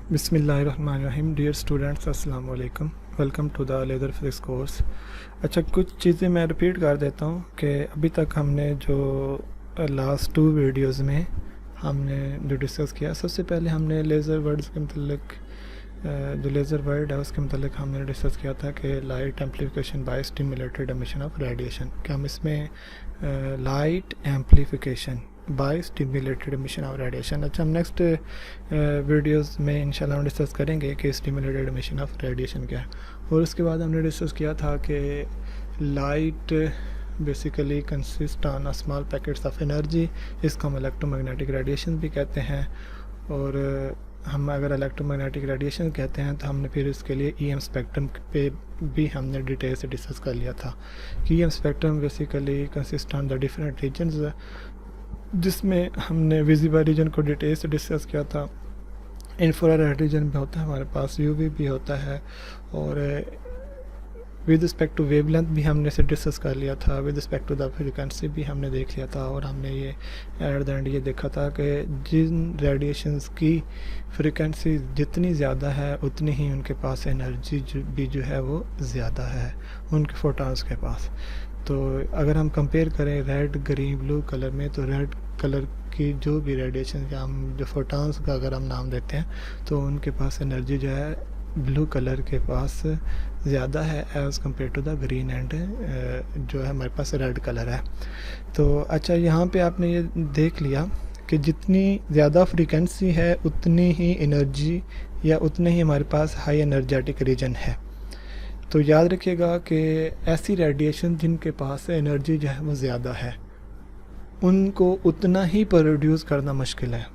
बिस्मिल्लाहिर्रहमानिर्रहीम। Dear students, अस्सलाम वालेकुम। Welcome to the laser physics course. अच्छा, कुछ चीज़ें मैं रिपीट कर देता हूँ कि अभी तक हमने जो लास्ट 2 वीडियोज़ में हमने जो डिस्कस किया, सबसे पहले हमने लेज़र वर्ड्स के मतलब जो लेज़र वर्ड है उसके मतलब हमने डिस्कस किया था कि light amplification by stimulated emission of radiation, कि हम इसमें light amplification by stimulated emission of radiation. अच्छा, हम नेक्स्ट वीडियोस में इंशाल्लाह हम डिस्कस करेंगे कि स्टिमुलेटेड एमिशन ऑफ रेडिएशन क्या है। और उसके बाद हमने डिस्कस किया था कि light basically consist on small packets of energy, इसको हम इलेक्ट्रोमैग्नेटिक रेडिएशन भी कहते हैं। और हम अगर इलेक्ट्रोमैग्नेटिक रेडिएशन कहते हैं तो हमने फिर इसके लिए ईएम स्पेक्ट्रम पे भी हमने डिटेल से डिस्कस कर लिया था कि EM spectrum basically consist on the different regions, जिसमें हमने विजिबल रीजन को डिटेल से डिस्कस किया था। इंफ्रारेड रीजन भी होता है हमारे पास, यूवी भी होता है, और विद रिस्पेक्ट टू वेवलेंथ भी हमने से डिस्कस कर लिया था, with respect to the frequency भी हमने देख लिया था। और हमने ये एट द एंड ये देखा था कि जिन रेडिएशंस की फ्रीक्वेंसी जितनी ज़्यादा है उतनी ही उनके पास एनर्जी भी जो है वो ज़्यादा है उनके फोटॉन्स के पास। तो अगर हम कंपेयर करें रेड, ग्रीन, ब्लू कलर में, तो रेड कलर की जो भी रेडिएशन या हम जो फोटॉन्स का अगर हम नाम देते हैं तो उनके पास एनर्जी जो है ब्लू कलर के पास ज़्यादा है as compare to the green and जो है हमारे पास रेड कलर है। तो अच्छा, यहाँ पे आपने ये देख लिया कि जितनी ज़्यादा फ्रीक्वेंसी है उतनी ही एनर्जी या उतने ही हमारे पास हाई एनर्जेटिक रीजन है। तो याद रखिएगा कि ऐसी रेडिएशन जिनके पास एनर्जी जो है वो ज़्यादा है उनको उतना ही प्रोड्यूस करना मुश्किल है।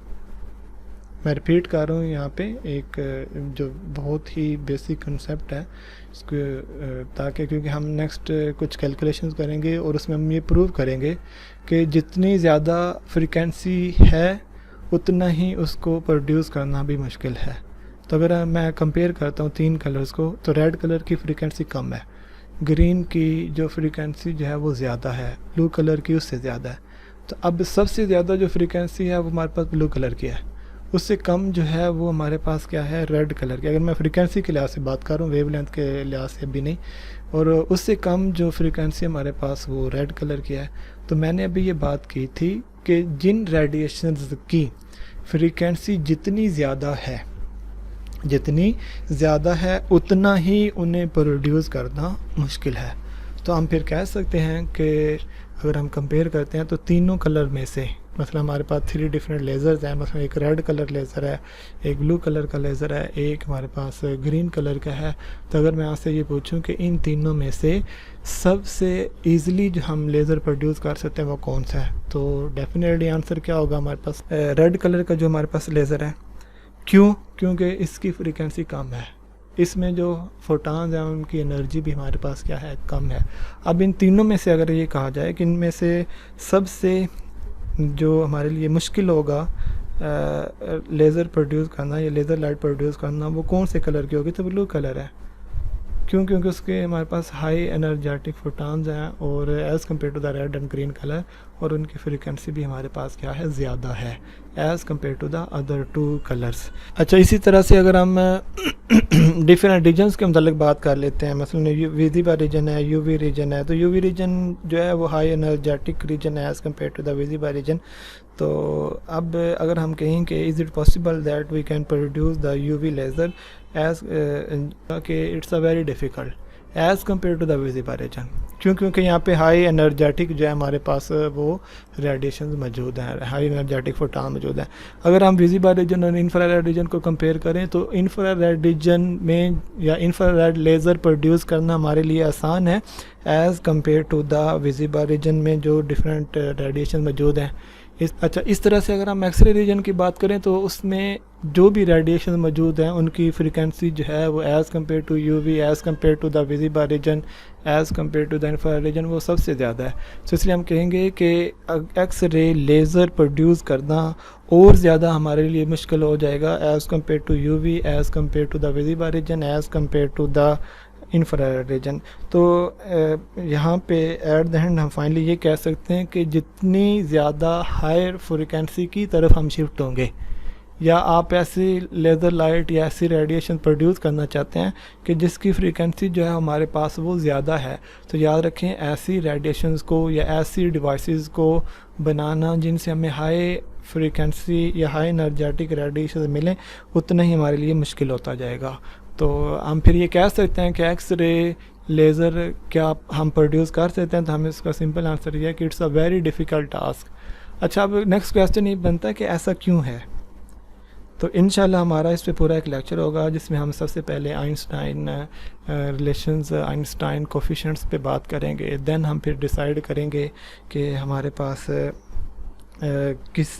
मैं रिपीट कर रहा हूँ यहाँ पे एक जो बहुत ही बेसिक कंसेप्ट है इसको, ताकि क्योंकि हम नेक्स्ट कुछ कैलकुलेशंस करेंगे और उसमें हम ये प्रूव करेंगे कि जितनी ज़्यादा फ्रीक्वेंसी है उतना ही उसको प्रोड्यूस करना भी मुश्किल है। तो अगर मैं कंपेयर करता हूँ 3 कलर्स को, तो रेड कलर की फ्रीक्वेंसी कम है, ग्रीन की जो फ्रीक्वेंसी जो है वो ज़्यादा है, ब्लू कलर की उससे ज़्यादा है। तो अब सबसे ज़्यादा जो फ्रीक्वेंसी है वो हमारे पास ब्लू कलर की है, उससे कम जो है वो हमारे पास क्या है, रेड कलर की। अगर मैं फ्रीक्वेंसी के लिहाज से बात कर रहा हूँ, वेवलेंथ के लिहाज से भी नहीं, और उससे कम जो फ्रीक्वेंसी हमारे पास वो रेड कलर की है। तो मैंने अभी ये बात की थी कि जिन रेडिएशंस की फ्रीक्वेंसी जितनी ज़्यादा है उतना ही उन्हें प्रोड्यूस करना मुश्किल है। तो हम फिर कह सकते हैं कि अगर हम कंपेयर करते हैं तो तीनों कलर में से, मतलब हमारे पास 3 डिफरेंट लेज़र्स हैं, मतलब एक रेड कलर लेज़र है, एक ब्लू कलर का लेज़र है, एक हमारे पास ग्रीन कलर का है। तो अगर मैं आपसे ये पूछूं कि इन तीनों में से सबसे ईज़िली जो हम लेज़र प्रोड्यूस कर सकते हैं वो कौन सा है, तो डेफिनेटली आंसर क्या होगा हमारे पास, रेड कलर का जो हमारे पास लेज़र है। क्यों? क्योंकि इसकी फ्रीक्वेंसी कम है, इसमें जो फोटॉन्स हैं उनकी एनर्जी भी हमारे पास क्या है, कम है। अब इन तीनों में से अगर ये कहा जाए कि इनमें से सबसे जो हमारे लिए मुश्किल होगा लेज़र प्रोड्यूस करना या लेज़र लाइट प्रोड्यूस करना, वो कौन से कलर की होगी, तो ब्लू कलर है। क्यों? क्योंकि उसके हमारे पास हाई एनर्जेटिक फोटॉन्स हैं और as compare to the red and green colour, और उनकी फ्रीक्वेंसी भी हमारे पास क्या है, ज़्यादा है as compare to the other 2 colours. अच्छा, इसी तरह से अगर हम डिफरेंट रीजन्स के मतलब बात कर लेते हैं, मसलन विजिबल रीजन है, यूवी रीजन है, तो यूवी रीजन जो है वो हाई एनर्जेटिक रीजन है as compare to the visible region. तो अब अगर हम कहें कि is it possible that we can produce the UV laser as कि it's a very difficult as compare to the visible region. क्यों? क्योंकि यहाँ पे हाई एनर्जेटिक जो है हमारे पास वो रेडिएशन मौजूद हैं, हाई एनर्जेटिक फोटॉन मौजूद हैं। अगर हम विजिबल रीजन और इंफ्रारेड रीजन को कंपेयर करें तो इंफ्रारेड रीजन में या इंफ्रारेड लेज़र प्रोड्यूस करना हमारे लिए आसान है as compare to the visible region में जो डिफरेंट रेडिएशन मौजूद हैं। इस तरह से अगर हम एक्सरे रीजन की बात करें तो उसमें जो भी रेडिएशन मौजूद हैं उनकी फ्रीक्वेंसी जो है वो as compare to UV, as compare to the visible region, as compare to the infrared region वो सबसे ज़्यादा है। तो इसलिए हम कहेंगे कि एक्सरे लेज़र प्रोड्यूस करना और ज़्यादा हमारे लिए मुश्किल हो जाएगा as compare to UV, as compare to the visible region, as compare to the infrared region. तो यहाँ पे एट द एंड हम फाइनली ये कह सकते हैं कि जितनी ज़्यादा हायर फ्रीक्वेंसी की तरफ हम शिफ्ट होंगे या आप ऐसी लेज़र लाइट या ऐसी रेडिएशन प्रोड्यूस करना चाहते हैं कि जिसकी फ्रीक्वेंसी जो है हमारे पास वो ज़्यादा है, तो याद रखें ऐसी रेडिएशंस को या ऐसी डिवाइसेस को बनाना जिनसे हमें हाई फ्रीक्वेंसी या हाई एनर्जेटिक रेडिएशन मिलें, उतना ही हमारे लिए मुश्किल होता जाएगा। तो हम फिर ये कह सकते हैं कि एक्स रे लेज़र क्या हम प्रोड्यूस कर सकते हैं, तो हमें इसका सिंपल आंसर ये है कि it's a very difficult task. अच्छा, अब नेक्स्ट क्वेश्चन ये बनता है कि ऐसा क्यों है। तो इंशाल्लाह हमारा इस पे पूरा एक लेक्चर होगा जिसमें हम सबसे पहले आइंस्टाइन रिलेशंस, आइंस्टाइन कोफिशिएंट्स पे बात करेंगे। देन हम फिर डिसाइड करेंगे कि हमारे पास किस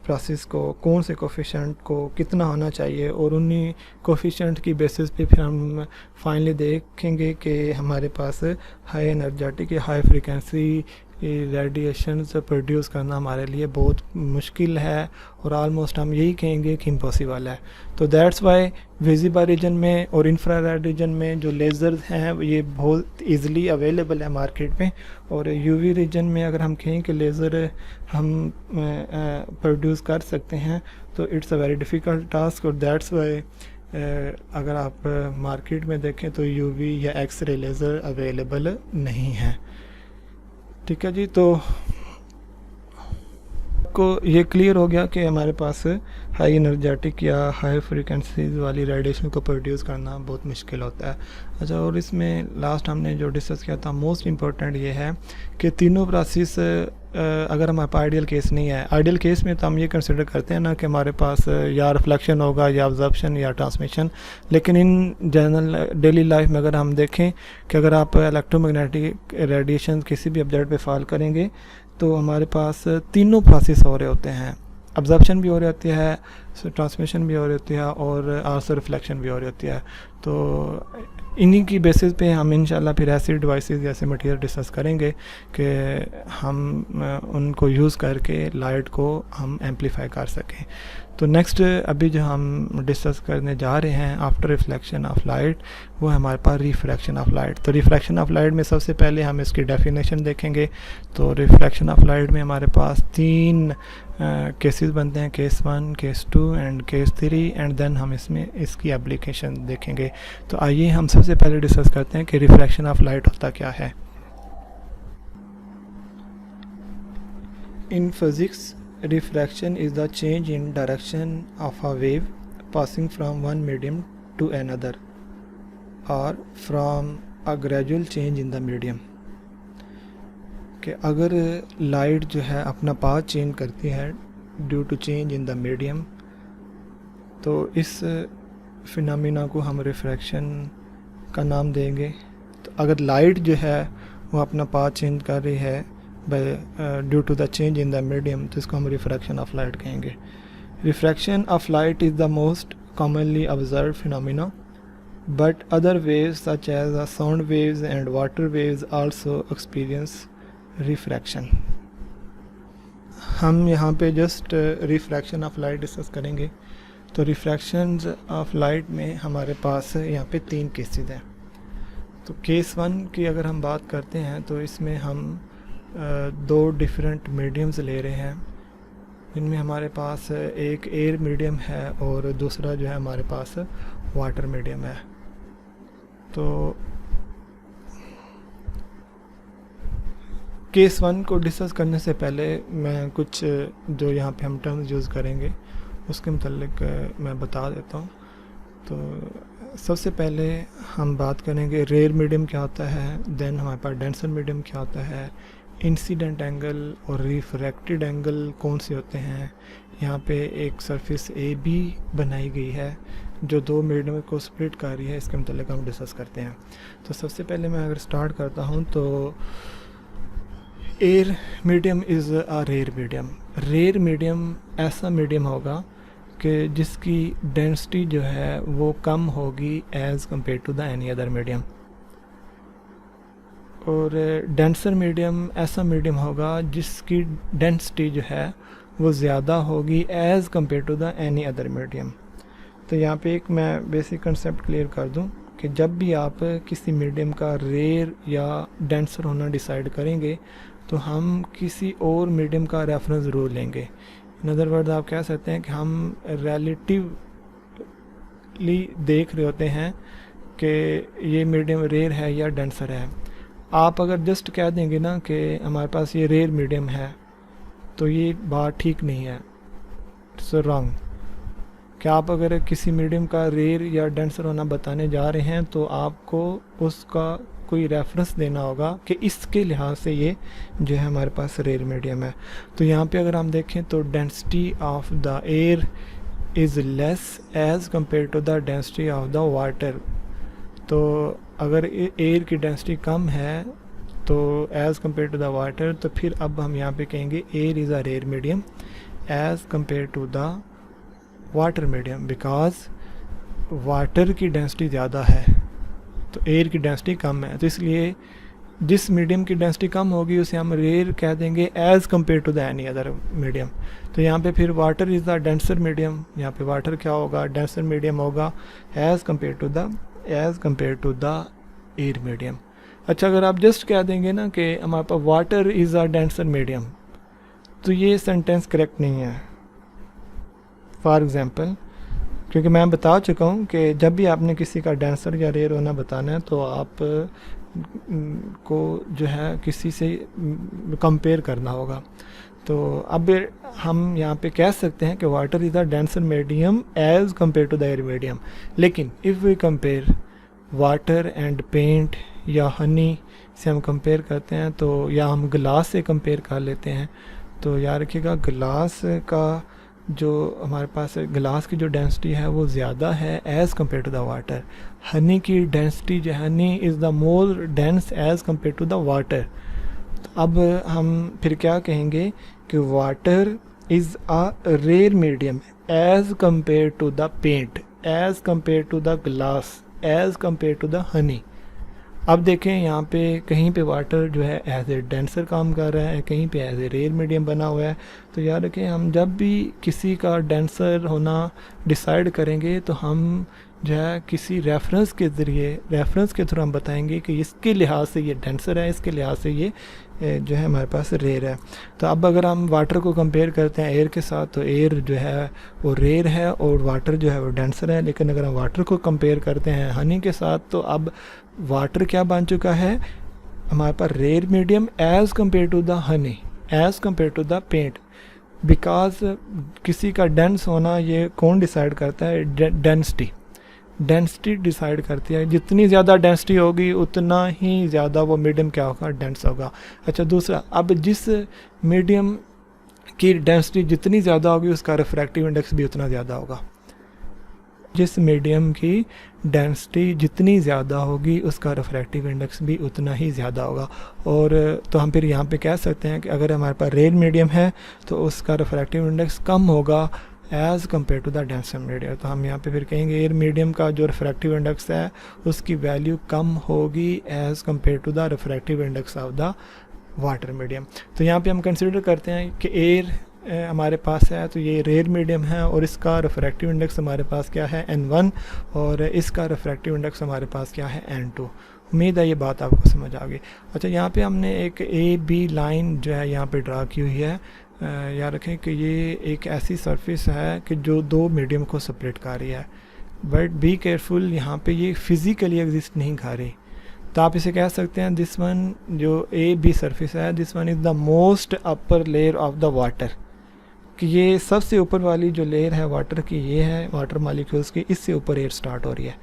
प्रोसेस को, कौन से कोफिशिएंट को कितना होना चाहिए, और उन्हीं कोफिशिएंट की बेसिस पे फिर हम फाइनली देखेंगे कि हमारे पास हाई एनर्जेटिक या हाई फ्रीक्वेंसी रेडिएशंस प्रोड्यूस करना हमारे लिए बहुत मुश्किल है, और आलमोस्ट हम यही कहेंगे कि इम्पॉसिबल है। तो दैट्स वाई विजिबल रीजन में और इंफ्रारेड रीजन में जो लेज़र्स हैं ये बहुत इजीली अवेलेबल है मार्केट में, और यूवी रीजन में अगर हम कहें कि लेज़र हम प्रोड्यूस कर सकते हैं तो it's a very difficult task. और दैट्स वाई अगर आप मार्केट में देखें तो यूवी या एक्स रे लेज़र अवेलेबल नहीं है। ठीक है जी, तो को ये क्लियर हो गया कि हमारे पास हाई एनर्जेटिक या हाई फ्रीक्वेंसीज वाली रेडिएशन को प्रोड्यूस करना बहुत मुश्किल होता है। अच्छा, और इसमें लास्ट हमने जो डिस्कस किया था मोस्ट इम्पोर्टेंट ये है कि तीनों प्रोसेस अगर हमारे पास आइडियल केस नहीं है, आइडियल केस में तो हम ये कंसिडर करते हैं ना कि हमारे पास या रिफ्लेक्शन होगा या ऑब्जर्प्शन या ट्रांसमिशन, लेकिन इन जनरल डेली लाइफ में अगर हम देखें कि अगर आप इलेक्ट्रोमैग्नेटिक रेडिएशन किसी भी ऑब्जेक्ट पे फॉल करेंगे तो हमारे पास तीनों प्रोसेस हो रहे होते हैं, ऑब्जर्प्शन भी हो रही होती है, ट्रांसमिशन भी हो रही होती है, और आल्सो रिफ्लेक्शन भी हो रही होती है। तो इन्हीं की बेसिस पे हम इंशाल्लाह फिर ऐसी डिवाइसेस जैसे मटेरियल डिस्कस करेंगे कि हम उनको यूज़ करके लाइट को हम एम्पलीफाई कर सकें। तो नेक्स्ट अभी जो हम डिस्कस करने जा रहे हैं आफ्टर रिफ्लेक्शन ऑफ लाइट, वो हमारे पास रिफ्रैक्शन ऑफ लाइट। तो रिफ्रैक्शन ऑफ लाइट में सबसे पहले हम इसकी डेफिनेशन देखेंगे। तो रिफ्रैक्शन ऑफ लाइट में हमारे पास तीन केसेस बनते हैं, case 1, case 2 and case 3, and then हम इसमें इसकी एप्लीकेशन देखेंगे। तो आइए हम सबसे पहले डिस्कस करते हैं कि रिफ्रैक्शन ऑफ लाइट होता क्या है। In physics, refraction is the change in direction of a wave passing from one medium to another or from a gradual change in the medium। कि अगर लाइट जो है अपना पाथ चेंज करती है due to change in the medium, तो इस phenomena को हम रिफ्रैक्शन का नाम देंगे। तो अगर लाइट जो है वो अपना पाथ चेंज कर रही है due to the change in the medium, तो इसको हम रिफ्रैक्शन ऑफ लाइट कहेंगे। Refraction of light is the most commonly observe phenomena, but other waves such as sound waves and water waves also experience refraction. हम यहाँ पे just refraction of light discuss करेंगे। तो refraction of light में हमारे पास यहाँ पे तीन केसेस हैं। तो केस 1 की अगर हम बात करते हैं तो इसमें हम दो डिफरेंट मीडियम्स ले रहे हैं, इनमें हमारे पास एक एयर मीडियम है और दूसरा जो है हमारे पास वाटर मीडियम है। तो केस 1 को डिस्कस करने से पहले मैं कुछ जो यहाँ पे हम टर्म्स यूज़ करेंगे उसके मतलब मैं बता देता हूँ। तो सबसे पहले हम बात करेंगे रेयर मीडियम क्या होता है, देन हमारे पास डेंसर मीडियम क्या होता है, इंसिडेंट एंगल और रिफ्रैक्टेड एंगल कौन से होते हैं। यहाँ पे एक सरफेस ए बी बनाई गई है जो दो मीडियम को स्प्लिट कर रही है, इसके मतलब हम डिस्कस करते हैं। तो सबसे पहले मैं अगर स्टार्ट करता हूँ तो air medium is a rare medium. Rare medium ऐसा मीडियम होगा कि जिसकी डेंसिटी जो है वो कम होगी as compare to the any other medium. और डेंसर मीडियम ऐसा मीडियम होगा जिसकी डेंसिटी जो है वो ज़्यादा होगी as compare to the any other medium. तो यहाँ पे एक मैं बेसिक कंसेप्ट क्लियर कर दूँ कि जब भी आप किसी मीडियम का रेयर या डेंसर होना डिसाइड करेंगे तो हम किसी और मीडियम का रेफरेंस ज़रूर लेंगे। इन अदर वर्ड आप कह सकते हैं कि हम रिलेटिवली देख रहे होते हैं कि ये मीडियम रेयर है या डेंसर है। आप अगर जस्ट कह देंगे ना कि हमारे पास ये रेयर मीडियम है, तो ये बात ठीक नहीं है, इट्स रॉन्ग। कि आप अगर किसी मीडियम का रेयर या डेंसर होना बताने जा रहे हैं तो आपको उसका कोई रेफरेंस देना होगा कि इसके लिहाज से ये जो है हमारे पास रेयर मीडियम है। तो यहाँ पे अगर हम देखें तो density of the air is less as compare to the density of the water. तो अगर एयर की डेंसिटी कम है तो as compare to the water, तो फिर अब हम यहाँ पे कहेंगे air is a rare medium as compare to the water medium, because water की डेंसिटी ज़्यादा है तो एयर की डेंसिटी कम है। तो इसलिए जिस मीडियम की डेंसिटी कम होगी उसे हम रेयर कह देंगे as compare to the any other medium. तो यहाँ पे फिर water is the denser medium, यहाँ पे वाटर क्या होगा, डेंसर मीडियम होगा as compare to the air medium. अच्छा, अगर आप जस्ट कह देंगे ना कि हमारे पास water is a denser medium, तो ये सेंटेंस करेक्ट नहीं है। फॉर एग्ज़ाम्पल, क्योंकि मैं बता चुका हूँ कि जब भी आपने किसी का डेंसर या रेयर होना बताना है तो आप को जो है किसी से कंपेयर करना होगा। तो अब हम यहाँ पे कह सकते हैं कि water is the denser medium as compare to the air medium. लेकिन if we compare water and paint या हनी से हम कंपेयर करते हैं, तो या हम ग्लास से कंपेयर कर लेते हैं, तो याद रखिएगा ग्लास का जो हमारे पास ग्लास की जो डेंसिटी है वो ज़्यादा है as compare to the water. Honey की डेंसिटी जो honey is the more dense as compare to the water. तो अब हम फिर क्या कहेंगे कि water is a rare medium as compare to the paint, as compare to the glass, as compare to the honey. अब देखें यहाँ पे कहीं पे वाटर जो है एज ए डेंसर काम कर रहा है, कहीं पे एज ए रेयर मीडियम बना हुआ है। तो याद रखें, हम जब भी किसी का डेंसर होना डिसाइड करेंगे तो हम जो है किसी रेफरेंस के ज़रिए, रेफरेंस के थ्रू हम बताएंगे कि इसके लिहाज से ये डेंसर है, इसके लिहाज से ये जो है हमारे पास रेयर है। तो अब अगर हम वाटर को कंपेयर करते हैं एयर के साथ, तो एयर जो है वो रेयर है और वाटर जो है वो डेंसर है। लेकिन अगर हम वाटर को कंपेयर करते हैं हनी के साथ, तो अब वाटर क्या बन चुका है हमारे पास rare medium as compare to the honey, as compare to the paint. Because किसी का डेंस होना ये कौन डिसाइड करता है, डेंसिटी, डेंसिटी डिसाइड करती है। जितनी ज़्यादा डेंसिटी होगी उतना ही ज़्यादा वो मीडियम क्या होगा, डेंस होगा। अच्छा, दूसरा, अब जिस मीडियम की डेंसिटी जितनी ज़्यादा होगी उसका रिफ्रैक्टिव इंडेक्स भी उतना ज़्यादा होगा। जिस मीडियम की डेंसिटी जितनी ज़्यादा होगी उसका रिफ्रैक्टिव इंडेक्स भी उतना ही ज़्यादा होगा। और तो हम फिर यहाँ पे कह सकते हैं कि अगर हमारे पास रेयर मीडियम है तो उसका रिफ्रैक्टिव इंडेक्स कम होगा as compare to the denser medium. तो हम यहाँ पे फिर कहेंगे एयर मीडियम का जो रिफ्रैक्टिव इंडेक्स है उसकी वैल्यू कम होगी as compare to the refractive index of the water medium. तो यहाँ पे हम कंसिडर करते हैं कि एयर हमारे पास है तो ये रेयर मीडियम है और इसका रिफ्रैक्टिव इंडेक्स हमारे पास क्या है, N1, और इसका रिफ्रैक्टिव इंडेक्स हमारे पास क्या है, N2। उम्मीद है ये बात आपको समझ आ गई। अच्छा, यहाँ पे हमने एक AB लाइन जो है यहाँ पे ड्रा की हुई है। याद रखें कि ये एक ऐसी सरफेस है कि जो दो मीडियम को सेपरेट कर रही है, बट बी केयरफुल, यहाँ पे ये फिज़िकली एग्जिस्ट नहीं कर रही। तो आप इसे कह सकते हैं दिस वन जो AB सरफेस है, this one is the most upper layer of the water, कि ये सबसे ऊपर वाली जो लेयर है वाटर की ये है, वाटर मॉलिक्यूल्स की, इससे ऊपर एयर स्टार्ट हो रही है।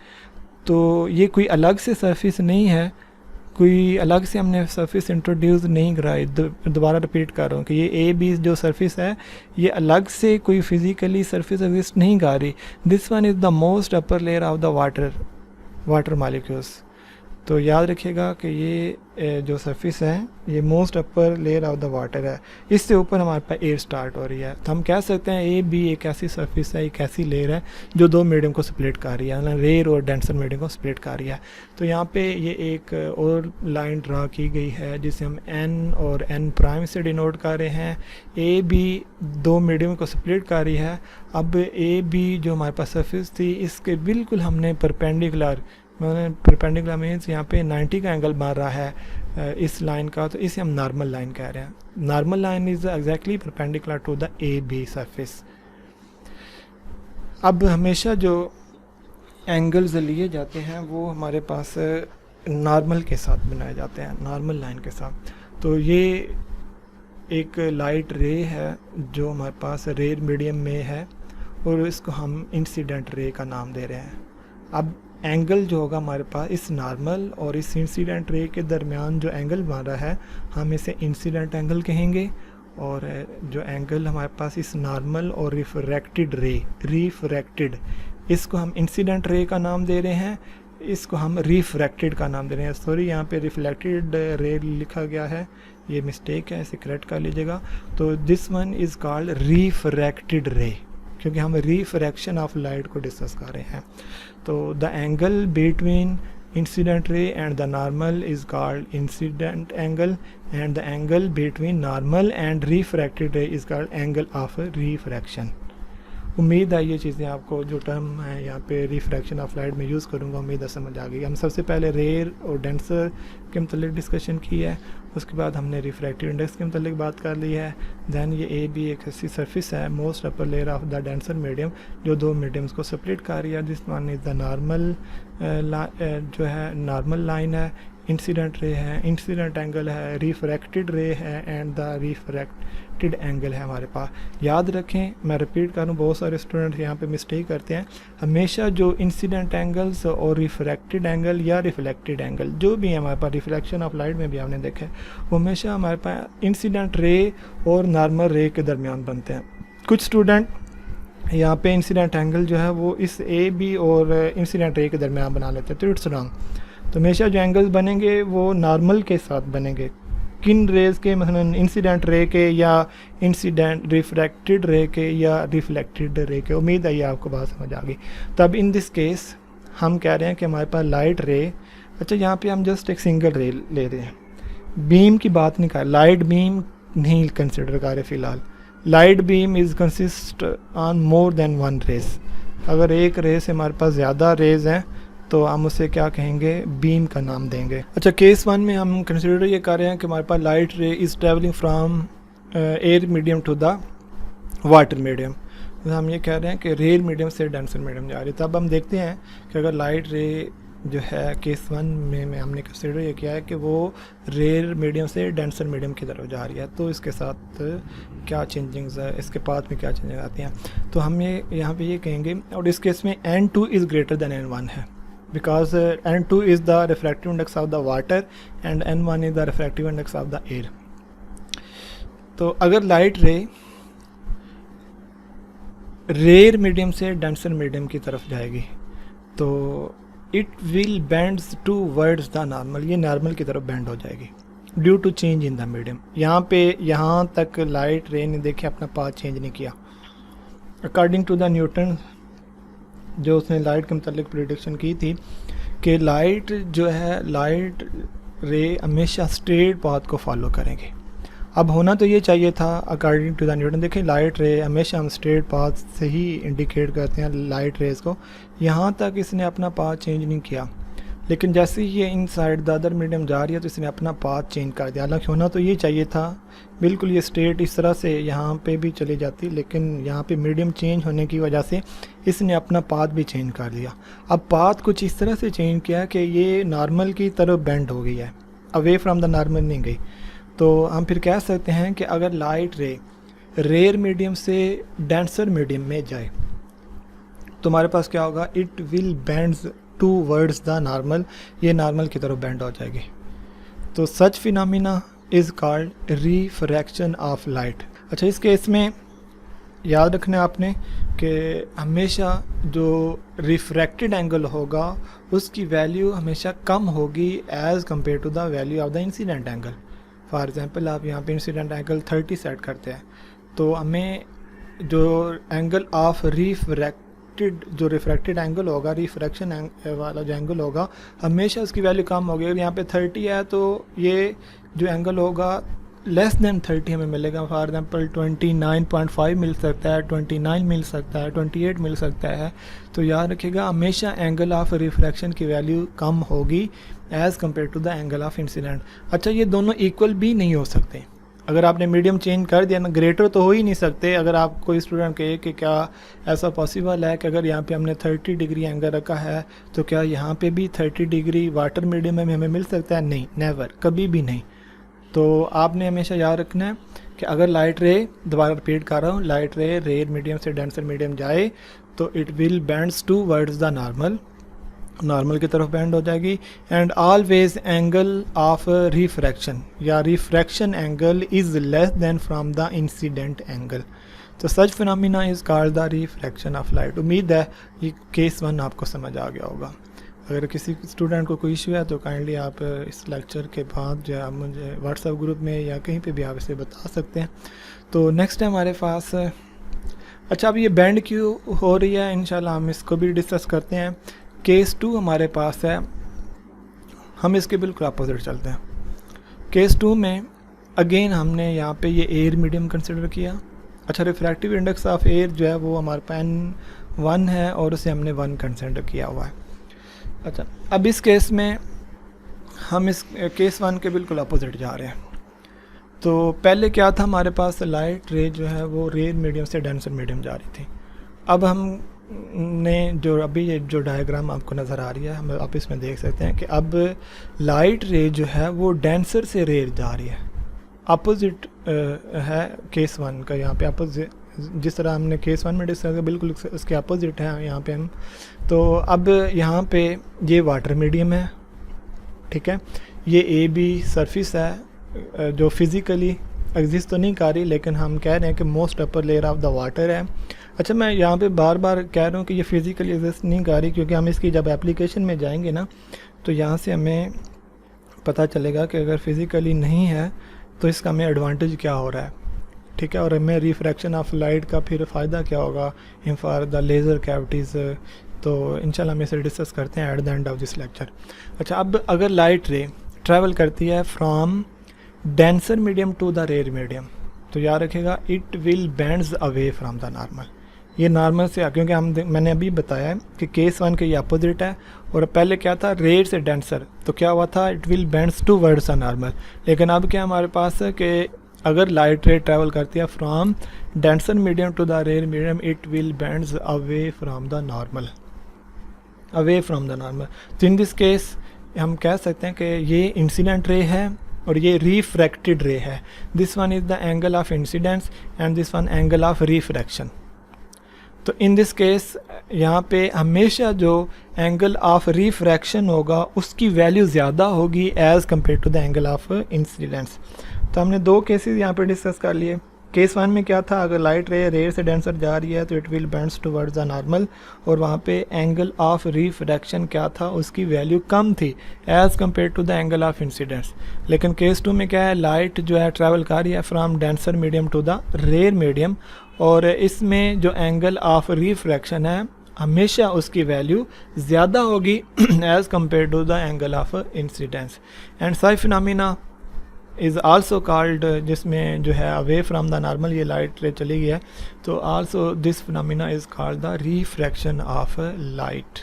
तो ये कोई अलग से सरफेस नहीं है, कोई अलग से हमने सरफेस इंट्रोड्यूस नहीं कराई। दोबारा रिपीट कर रहा हूँ कि ये AB जो सरफेस है ये अलग से कोई फिज़िकली सरफेस एग्जिस्ट नहीं कर रही। This one is the most upper layer of the water molecules. तो याद रखिएगा कि ये जो सरफेस है ये most upper layer of the water है, इससे ऊपर हमारे पास एयर स्टार्ट हो रही है। तो हम कह सकते हैं AB एक ऐसी सरफेस है, एक ऐसी लेयर है जो दो मीडियम को स्प्लिट कर रही है, मतलब रेयर और डेंसर मीडियम को स्प्लिट कर रही है। तो यहाँ पे ये एक और लाइन ड्रा की गई है जिसे हम N और N प्राइम से डिनोट कर रहे हैं। AB दो मीडियम को स्प्लिट कर रही है। अब AB जो हमारे पास सरफेस थी इसके बिल्कुल हमने परपेंडिकुलर मैंने परपेंडिकुलर मीन्स यहाँ पे 90 का एंगल मार रहा है इस लाइन का, तो इसे हम नॉर्मल लाइन कह रहे हैं। Normal line is exactly perpendicular to the A B surface. अब हमेशा जो एंगल्स लिए जाते हैं वो हमारे पास नॉर्मल के साथ बनाए जाते हैं, नॉर्मल लाइन के साथ। तो ये एक लाइट रे है जो हमारे पास रेयर मीडियम में है और इसको हम इंसिडेंट रे का नाम दे रहे हैं। अब एंगल जो होगा हमारे पास इस नॉर्मल और इस इंसिडेंट रे के दरमियान जो एंगल बन रहा है हम इसे इंसिडेंट एंगल कहेंगे, और जो एंगल हमारे पास इस नॉर्मल और रिफ्रैक्टेड रे, रिफ्रैक्टेड, इसको हम इंसिडेंट रे का नाम दे रहे हैं, इसको हम रिफ्रैक्टेड का नाम दे रहे हैं। सॉरी, यहाँ पे रिफ्लेक्टेड रे लिखा गया है, ये मिस्टेक है, इसे करेक्ट कर लीजिएगा। तो this one is called refracted रे, क्योंकि हम रिफ्रैक्शन ऑफ लाइट को डिस्कस कर रहे हैं। तो the angle between incident ray and the normal is called incident angle, and the angle between normal and refracted ray is called angle of refraction। उम्मीद है ये चीज़ें आपको, जो टर्म है यहाँ पे रिफ्रैक्शन ऑफ लाइट में यूज़ करूँगा, उम्मीद है समझ आ गई। हम सबसे पहले रेयर और डेंसर के मतलब डिस्कशन की है, उसके बाद हमने रिफ्रैक्टिव इंडेक्स के मतलब बात कर ली है। दैन ये ए बी एक ऐसी सर्फिस है, most upper layer of the denser medium, जो दो मीडियम्स को स्प्लिट कर रही है। This one is the normal, जो है नॉर्मल लाइन है, इंसिडेंट रे है, इंसिडेंट एंगल है, रिफ्रैक्टेड रे है एंड द रिफ्रैक्टेड एंगल है हमारे पास। याद रखें, मैं रिपीट करूं, बहुत सारे स्टूडेंट यहाँ पे मिस्टेक करते हैं। हमेशा जो इंसिडेंट एंगल्स और रिफ्रैक्टेड एंगल या रिफ्लेक्टेड एंगल जो भी है हमारे पास, रिफ्लेक्शन ऑफ लाइट में भी आपने देखा है, वो हमेशा हमारे पास इंसिडेंट रे और नॉर्मल रे के दरमियान बनते हैं। कुछ स्टूडेंट यहाँ पे इंसिडेंट एंगल जो है वो इस ए बी और इंसिडेंट रे के दरमियान बना लेते हैं, तो इट्स रॉन्ग। तो हमेशा जो एंगल्स बनेंगे वो नॉर्मल के साथ बनेंगे। किन रेज़ के, मसलन इंसिडेंट रे के या इंसिडेंट रिफ्रैक्टेड रे के या रिफ्लेक्टेड रे के। उम्मीद है ये आपको बात समझ आ गई। तब इन दिस केस हम कह रहे हैं कि हमारे पास लाइट रे, अच्छा यहाँ पे हम जस्ट एक सिंगल रे ले रहे हैं, बीम की बात नहीं कर, लाइट बीम नहीं कंसिडर कर रहे फ़िलहाल। Light beam is consist on more than one rays. अगर एक रे से हमारे पास ज़्यादा रेज़ हैं तो हम उसे क्या कहेंगे, बीम का नाम देंगे। अच्छा, केस वन में हम कंसिडर ये कर रहे हैं कि हमारे पास light ray is travelling from air medium to the water medium. तो हम ये कह रहे हैं कि रेयर मीडियम से डेंसर मीडियम जा रही है। तब हम देखते हैं कि अगर लाइट रे जो है केस वन में हमने कंसिडर ये किया है कि वो रेयर मीडियम से डेंसर मीडियम की तरफ जा रही है, तो इसके साथ क्या चेंजिंग्स है, इसके पाथ में क्या चेंजिंग आती हैं। तो हम ये यहाँ पे ये कहेंगे, और इस केस में N2 is greater than N1 है, because N2 is the refractive index of the water and N1 is the refractive index of the air। तो अगर लाइट रे रेयर मीडियम से डेंसर मीडियम की तरफ जाएगी तो it will bends towards the normal, ये normal की तरफ बेंड हो जाएगी due to change in the medium. यहाँ तक लाइट रे ने देखे अपना पाथ चेंज नहीं किया। अकॉर्डिंग टू द न्यूटन, जो उसने लाइट के मतलब प्रिडिक्शन की थी कि लाइट जो है, लाइट रे हमेशा स्ट्रेट पाथ को फॉलो करेंगे। अब होना तो ये चाहिए था अकॉर्डिंग टू द न्यूटन। देखिए, लाइट रे हमेशा हम स्ट्रेट पाथ से ही इंडिकेट करते हैं लाइट रेज को। यहाँ तक इसने अपना पाथ चेंज नहीं किया, लेकिन जैसे ही ये इन साइड द अदर मीडियम जा रही है तो इसने अपना पाथ चेंज कर दिया। हालांकि होना तो ये चाहिए था बिल्कुल ये स्ट्रेट इस तरह से यहाँ पे भी चली जाती, लेकिन यहाँ पे मीडियम चेंज होने की वजह से इसने अपना पाथ भी चेंज कर लिया। अब पाथ कुछ इस तरह से चेंज किया कि ये नॉर्मल की तरफ बेंड हो गई है, अवे फ्रॉम द नॉर्मल नहीं गई। तो हम फिर कह सकते हैं कि अगर लाइट रे रेयर मीडियम से डेंसर मीडियम में जाए तो हमारे पास क्या होगा, it will bends towards the normal, ये नॉर्मल की तरफ बेंड हो जाएगी। तो such phenomena is called refraction of light. अच्छा, इस केस में याद रखना आपने कि हमेशा जो रिफ्रैक्टेड एंगल होगा उसकी वैल्यू हमेशा कम होगी as compare to the value of the incident angle. For example, आप यहाँ पे इंसिडेंट एंगल 30 सेट करते हैं तो हमें जो एंगल ऑफ जो रिफ्रैक्टेड एंगल होगा, रिफ्रैक्शन वाला जो एंगल होगा, हमेशा उसकी वैल्यू कम होगी। अगर यहाँ पे 30 है तो ये जो एंगल होगा लेस दैन 30 हमें मिलेगा। फॉर एग्जांपल 29.5 मिल सकता है, 29 मिल सकता है, 28 मिल सकता है। तो याद रखिएगा हमेशा एंगल ऑफ रिफ्रैक्शन की वैल्यू कम होगी as compare to the angle of incident. अच्छा, ये दोनों इक्वल भी नहीं हो सकते। अगर आपने मीडियम चेंज कर दिया ना, ग्रेटर तो हो ही नहीं सकते। अगर आप कोई स्टूडेंट कहे कि क्या ऐसा पॉसिबल है कि अगर यहाँ पे हमने 30 डिग्री एंगल रखा है तो क्या यहाँ पे भी 30 डिग्री वाटर मीडियम में हमें मिल सकता है? नहीं, नेवर, कभी भी नहीं। तो आपने हमेशा याद रखना है कि अगर लाइट रे, दोबारा रिपीट कर रहा हूँ, लाइट रे रेयर मीडियम से डेंसर मीडियम जाए तो it will bends towards the normal, normal की तरफ बेंड हो जाएगी। And always angle of refraction या refraction angle is less than from the incident angle. तो such phenomena is called the refraction of light. उम्मीद है ये केस 1 आपको समझ आ गया होगा। अगर किसी स्टूडेंट को कोई इशू है तो काइंडली आप इस लेक्चर के बाद जो है मुझे व्हाट्सएप ग्रुप में या कहीं पे भी आप इसे बता सकते हैं। तो नेक्स्ट है हमारे पास, अच्छा अब ये बैंड क्यों हो रही है, इंशाल्लाह हम इसको भी डिस्कस करते हैं। केस 2 हमारे पास है, हम इसके बिल्कुल अपोजिट चलते हैं। केस 2 में अगेन हमने यहाँ पे ये एयर मीडियम कंसिडर किया। अच्छा, रिफ्रैक्टिव इंडेक्स ऑफ एयर जो है वो हमारे पेन 1 है और उसे हमने 1 कंसिडर किया हुआ है। अच्छा, अब इस केस में हम इस केस 1 के बिल्कुल अपोजिट जा रहे हैं। तो पहले क्या था, हमारे पास लाइट रे जो है वो रेयर मीडियम से डेंसर मीडियम जा रही थी। अब हमने जो अभी ये जो डायग्राम आपको नज़र आ रही है, हम आप इसमें देख सकते हैं कि अब लाइट रे जो है वो डेंसर से रेयर जा रही है। अपोजिट है केस 1 का, यहाँ पे अपोजिट जिस तरह हमने केस 1 में डिस्कस किया बिल्कुल उसके अपोजिट है यहाँ पे हम। तो अब यहाँ पे ये वाटर मीडियम है, ठीक है, ये ए बी सरफेस है जो फिज़िकली एग्जिस्ट तो नहीं कर रही, लेकिन हम कह रहे हैं कि most upper layer of the water है। अच्छा, मैं यहाँ पे बार बार कह रहा हूँ कि ये फिज़िकली एग्जिस्ट नहीं कर रही, क्योंकि हम इसकी जब एप्लीकेशन में जाएंगे ना तो यहाँ से हमें पता चलेगा कि अगर फिज़िकली नहीं है तो इसका हमें एडवांटेज क्या हो रहा है, ठीक है, और हमें रिफ्रैक्शन ऑफ लाइट का फिर फ़ायदा क्या होगा in for the laser cavities. तो इंशाल्लाह हम इसे डिस्कस करते हैं at the end of this lecture. अच्छा, अब अगर लाइट रे ट्रैवल करती है from denser medium to the rare medium, तो याद रखिएगा it will bends away from the normal. ये नॉर्मल से, क्योंकि मैंने अभी बताया है कि केस 1 के ये अपोजिट है, और पहले क्या था, रेयर से डेंसर, तो क्या हुआ था, it will bends towards the normal. लेकिन अब क्या हमारे पास है कि अगर लाइट रे ट्रैवल करती है from denser medium to the rare medium, it will bends away from the normal, away from the normal. तो इन दिस केस हम कह सकते हैं कि ये इंसिडेंट रे है और ये रिफ्रैक्टेड रे है। This one is the angle of incidence and this one angle of refraction. तो इन दिस केस यहाँ पे हमेशा जो एंगल ऑफ रिफ्रैक्शन होगा उसकी वैल्यू ज़्यादा होगी as compare to the angle of incidence. तो हमने 2 केसेस यहाँ पे डिस्कस कर लिए। केस 1 में क्या था, अगर लाइट रे रेयर से डेंसर जा रही है तो it will bends towards the normal, और वहाँ पे एंगल ऑफ रिफ्रैक्शन क्या था, उसकी वैल्यू कम थी as compare to the angle of incidence. लेकिन केस 2 में क्या है, लाइट जो है ट्रैवल कर रही है from denser medium to the rare medium, और इसमें जो एंगल ऑफ रिफ्रैक्शन है हमेशा उसकी वैल्यू ज़्यादा होगी as compare to the angle of incidence. And such phenomena is also called, जिसमें जो है अवे फ्रॉम द नॉर्मल ये लाइट रे चली गई है, तो also this phenomena is called the refraction of light.